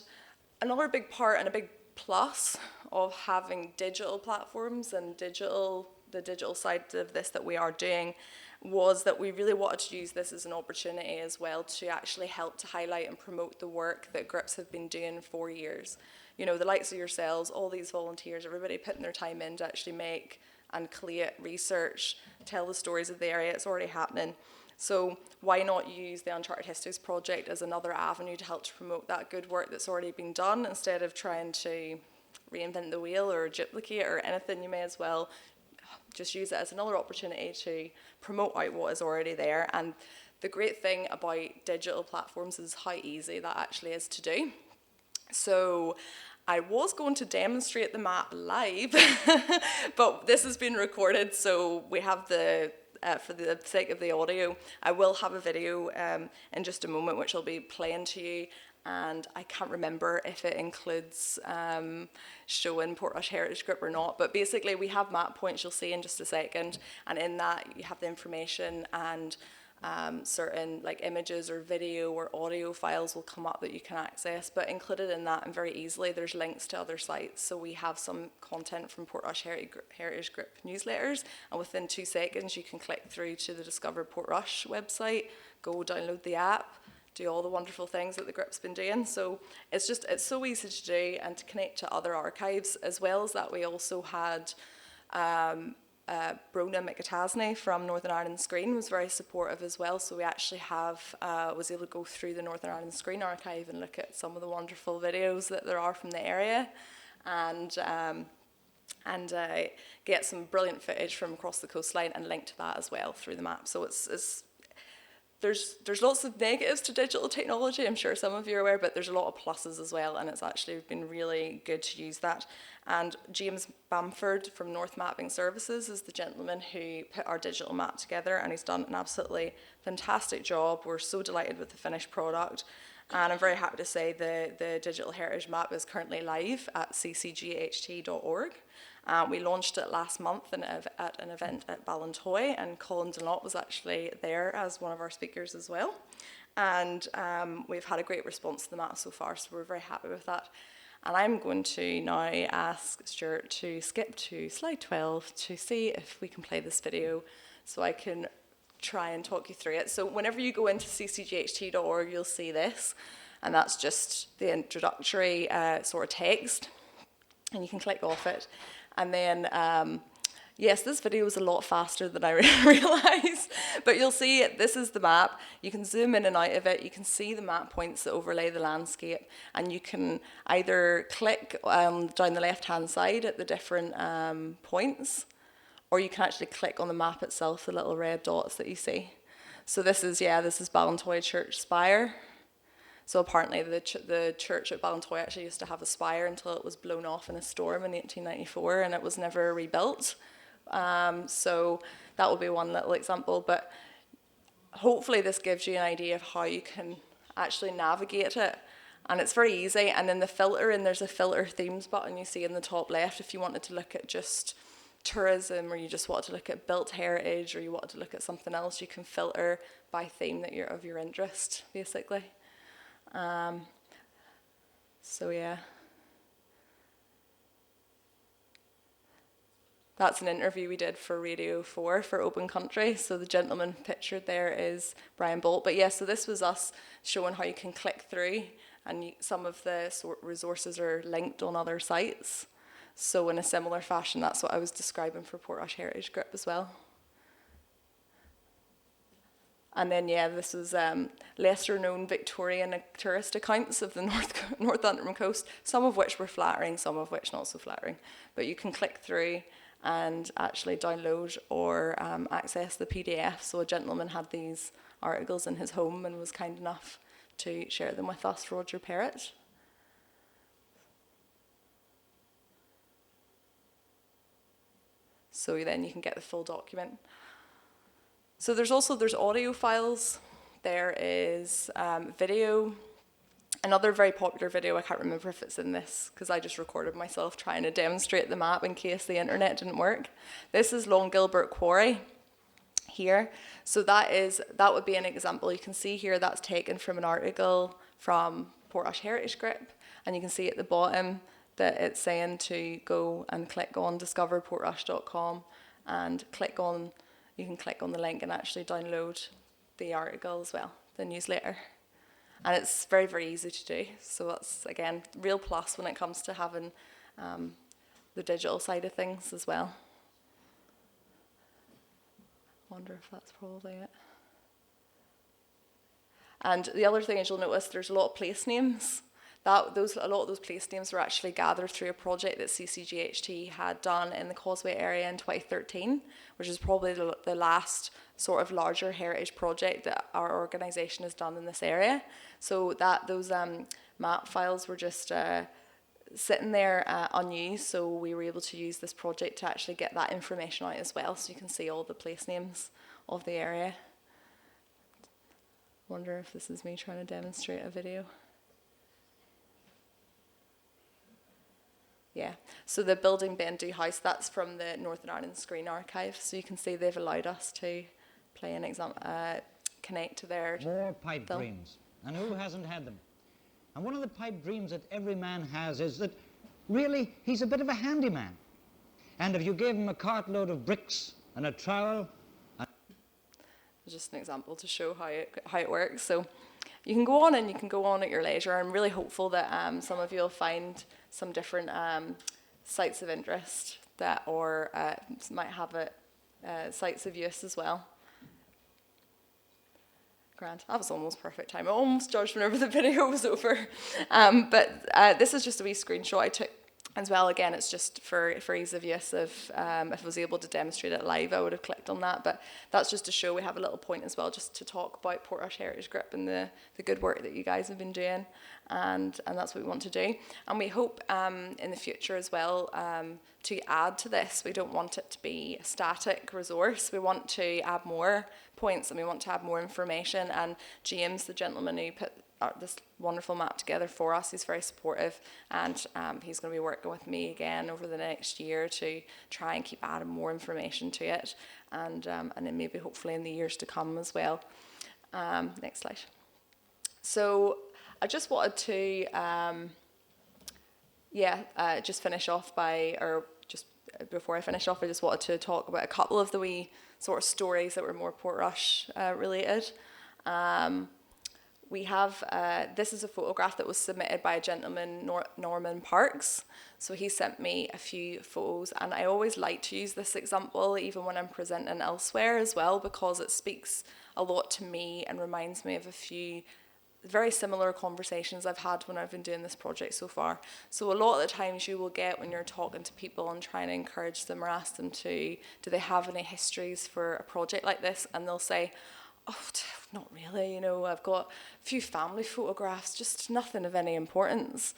another big part and a big plus of having digital platforms and the digital side of this that we are doing was that we really wanted to use this as an opportunity as well to actually help to highlight and promote the work that groups have been doing for years. You know, the likes of yourselves, all these volunteers, everybody putting their time in to actually make and collate research, tell the stories of the area. It's already happening. So why not use the Uncharted Histories project as another avenue to help to promote that good work that's already been done, instead of trying to reinvent the wheel or duplicate or anything. You may as well just use it as another opportunity to promote out what is already there. And the great thing about digital platforms is how easy that actually is to do. So I was going to demonstrate the map live, but this has been recorded, so we have for the sake of the audio, I will have a video in just a moment which I'll be playing to you. And I can't remember if it includes showing Portrush Heritage Group or not, but basically we have map points you'll see in just a second, and in that you have the information, and certain like images or video or audio files will come up that you can access. But included in that, and very easily, there's links to other sites. So we have some content from Portrush Heritage Group newsletters, and within 2 seconds you can click through to the Discover Portrush website, go download the app, do all the wonderful things that the group's been doing. So it's so easy to do and to connect to other archives. As well as that, we also had Brona McAtasney from Northern Ireland Screen was very supportive as well. So we actually was able to go through the Northern Ireland Screen archive and look at some of the wonderful videos that there are from the area, and get some brilliant footage from across the coastline and link to that as well through the map. So there's lots of negatives to digital technology, I'm sure some of you are aware, but there's a lot of pluses as well, and it's actually been really good to use that. And James Bamford from North Mapping Services is the gentleman who put our digital map together, and he's done an absolutely fantastic job. We're so delighted with the finished product, and I'm very happy to say the digital heritage map is currently live at ccght.org. We launched it last month at an event at Ballintoy, and Colin Dunlop was actually there as one of our speakers as well. And we've had a great response to the map so far, so we're very happy with that. And I'm going to now ask Stuart to skip to slide 12 to see if we can play this video so I can try and talk you through it. So whenever you go into ccght.org, you'll see this, and that's just the introductory sort of text, and you can click off it. And then, yes, this video is a lot faster than I realised, but you'll see this is the map. You can zoom in and out of it. You can see the map points that overlay the landscape, and you can either click down the left-hand side at the different points, or you can actually click on the map itself, the little red dots that you see. So this is Ballintoy Church Spire. So apparently the church at Ballintoy actually used to have a spire until it was blown off in a storm in 1894, and it was never rebuilt. So that will be one little example, but hopefully this gives you an idea of how you can actually navigate it. And it's very easy. And then the filter, and there's a filter themes button you see in the top left. If you wanted to look at just tourism, or you just wanted to look at built heritage, or you wanted to look at something else, you can filter by theme that of your interest, basically. So yeah, that's an interview we did for Radio 4 for Open Country. So the gentleman pictured there is Brian Bolt. But yeah, so this was us showing how you can click through, and some of the resources are linked on other sites. So in a similar fashion, that's what I was describing for Portrush Heritage Group as well. And then, yeah, this is lesser-known Victorian tourist accounts of the Northumberland coast, some of which were flattering, some of which not so flattering. But you can click through and actually download or access the PDF. So a gentleman had these articles in his home and was kind enough to share them with us, Roger Perrott. So then you can get the full document. So there's audio files, there is video. Another very popular video, I can't remember if it's in this, because I just recorded myself trying to demonstrate the map in case the internet didn't work. This is Long Gilbert Quarry here. So that would be an example. You can see here that's taken from an article from Portrush Heritage Group, and you can see at the bottom that it's saying to go and click on discoverportrush.com and you can click on the link and actually download the article as well, the newsletter. And it's very, very easy to do. So that's, again, real plus when it comes to having the digital side of things as well. Wonder if that's probably it. And the other thing is, you'll notice there's a lot of place names. A lot of those place names were actually gathered through a project that CCGHT had done in the Causeway area in 2013, which is probably the last sort of larger heritage project that our organisation has done in this area. So those map files were just sitting there unused, so we were able to use this project to actually get that information out as well, so you can see all the place names of the area. Wonder if this is me trying to demonstrate a video. Yeah, so the building Bendu House, that's from the Northern Ireland Screen Archive, so you can see they've allowed us to play an connect to their More pipe film. dreams, and who hasn't had them? And one of the pipe dreams that every man has is that really he's a bit of a handyman. And if you gave him a cartload of bricks and a trowel, just an example to show how it works. So you can go on at your leisure. I'm really hopeful that some of you will find some different sites of interest that or might have sites of use as well. Grand. That was almost perfect time. I almost judged whenever the video was over. But this is just a wee screenshot I took as well. Again, it's just for ease of use. If I was able to demonstrate it live, I would have clicked on that. But that's just to show we have a little point as well, just to talk about Portrush Heritage Group and the good work that you guys have been doing. And that's what we want to do. And we hope in the future as well to add to this. We don't want it to be a static resource. We want to add more points and we want to add more information. And James, the gentleman who put this wonderful map together for us, he's very supportive, and he's going to be working with me again over the next year to try and keep adding more information to it, and then maybe hopefully in the years to come as well. Next slide. So I just wanted to just finish off before I finish off, I just wanted to talk about a couple of the wee sort of stories that were more Portrush related. We have, this is a photograph that was submitted by a gentleman, Norman Parks. So he sent me a few photos, and I always like to use this example even when I'm presenting elsewhere as well, because it speaks a lot to me and reminds me of a few very similar conversations I've had when I've been doing this project so far. So a lot of the times you will get when you're talking to people and trying to encourage them or ask them do they have any histories for a project like this, and they'll say, oh, not really, I've got a few family photographs, just nothing of any importance.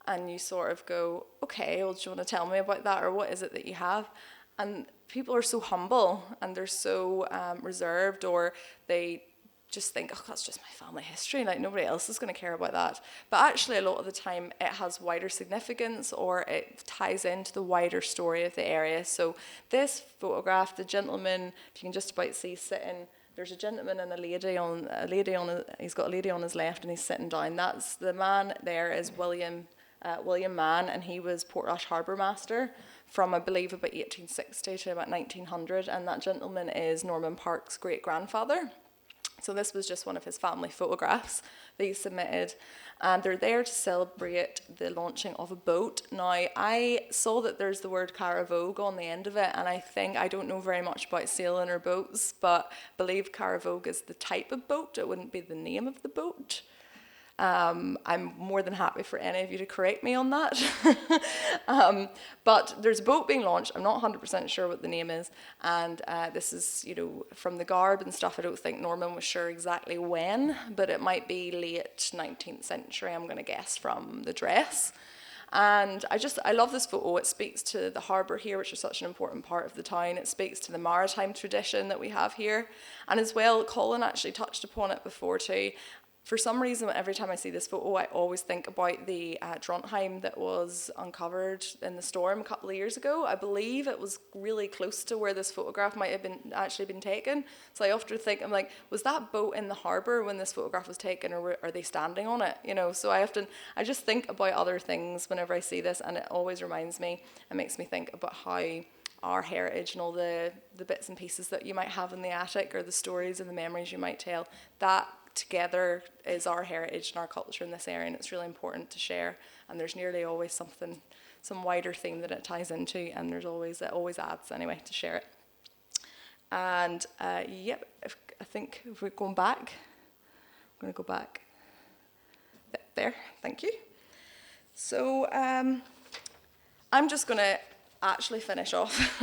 And you sort of go, okay, well, do you want to tell me about that, or what is it that you have? And people are so humble, and they're so reserved, or they just think, oh, that's just my family history, like nobody else is going to care about that. But actually, a lot of the time, it has wider significance, or it ties into the wider story of the area. So this photograph, the gentleman, if you can just about see sitting, there's a gentleman and he's got a lady on his left and he's sitting down. That's the man there is William Mann, and he was Portrush Harbour Master from, I believe, about 1860 to about 1900, and that gentleman is Norman Park's great-grandfather. So this was just one of his family photographs that he submitted, and they're there to celebrate the launching of a boat. Now, I saw that there's the word Caravogue on the end of it, and I don't know very much about sailing or boats, but I believe Caravogue is the type of boat. It wouldn't be the name of the boat. I'm more than happy for any of you to correct me on that. But there's a boat being launched. I'm not 100% sure what the name is. And this is, from the garb and stuff, I don't think Norman was sure exactly when, but it might be late 19th century, I'm going to guess, from the dress. And I love this photo. It speaks to the harbour here, which is such an important part of the town. It speaks to the maritime tradition that we have here. And as well, Colin actually touched upon it before too. For some reason, every time I see this photo, I always think about the Drontheim that was uncovered in the storm a couple of years ago. I believe it was really close to where this photograph might have actually been taken. So I often think, I'm like, was that boat in the harbour when this photograph was taken, or are they standing on it? So I just think about other things whenever I see this, and it always reminds me and makes me think about how our heritage and all the bits and pieces that you might have in the attic, or the stories and the memories you might tell, that together is our heritage and our culture in this area, and it's really important to share. And there's nearly always some wider theme that it ties into, and it always adds anyway to share it. And I think if we're going back, I'm going to go back there. Thank you. So I'm just going to actually finish off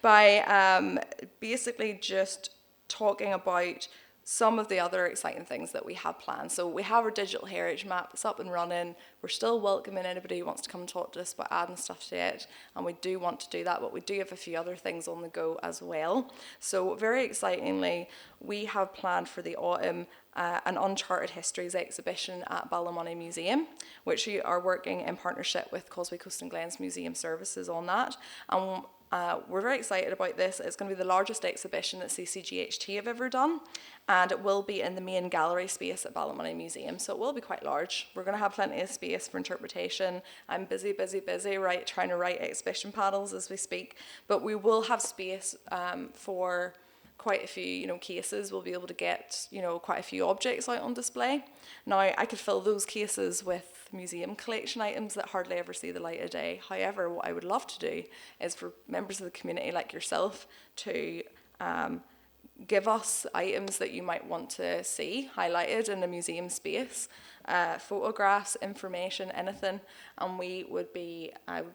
by basically just talking about some of the other exciting things that we have planned. So we have our digital heritage map. It's up and running. We're still welcoming anybody who wants to come and talk to us about adding stuff to it, and we do want to do that, but we do have a few other things on the go as well. So very excitingly, we have planned for the autumn an Uncharted Histories exhibition at Ballymoney Museum, which we are working in partnership with Causeway, Coast and Glens Museum Services on that. And we're very excited about this. It's going to be the largest exhibition that CCGHT have ever done, and it will be in the main gallery space at Ballymoney Museum, so it will be quite large. We're going to have plenty of space for interpretation. I'm busy trying to write exhibition panels as we speak, but we will have space for quite a few, cases. We'll be able to get, quite a few objects out on display. Now, I could fill those cases with museum collection items that hardly ever see the light of day. However, what I would love to do is for members of the community like yourself to give us items that you might want to see highlighted in a museum space, photographs, information, anything, and I would be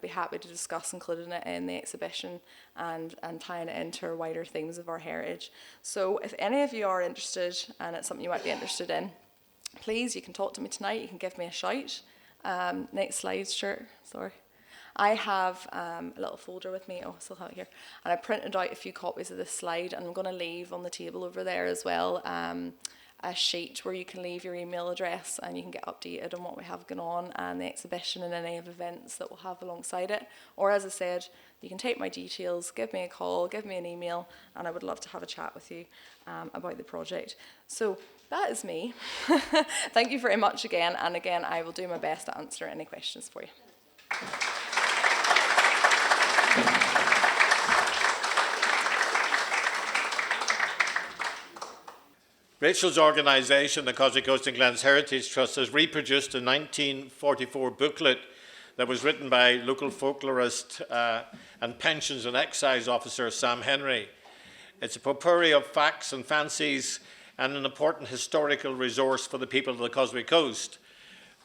happy to discuss including it in the exhibition and tying it into our wider themes of our heritage. So if any of you are interested and it's something you might be interested in, please, you can talk to me tonight, you can give me a shout. Next slide, sure, sorry. I have a little folder with me, I still have it here, and I printed out a few copies of this slide, and I'm going to leave on the table over there as well a sheet where you can leave your email address and you can get updated on what we have going on and the exhibition and any of events that we'll have alongside it. Or as I said, you can take my details, give me a call, give me an email, and I would love to have a chat with you about the project. So that is me. Thank you very much again, and again, I will do my best to answer any questions for you. Rachael's organisation, the Causeway Coast and Glens Heritage Trust, has reproduced a 1944 booklet that was written by local folklorist and pensions and excise officer Sam Henry. It's a potpourri of facts and fancies and an important historical resource for the people of the Causeway Coast.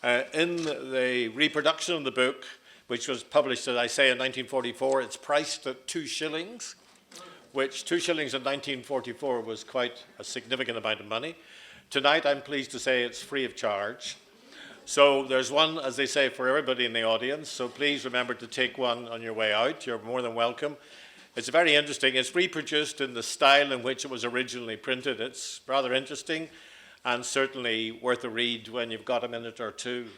In the reproduction of the book, which was published, as I say, in 1944, it's priced at 2 shillings. Which 2 shillings in 1944 was quite a significant amount of money. Tonight, I'm pleased to say it's free of charge. So there's one, as they say, for everybody in the audience. So please remember to take one on your way out. You're more than welcome. It's very interesting. It's reproduced in the style in which it was originally printed. It's rather interesting and certainly worth a read when you've got a minute or two.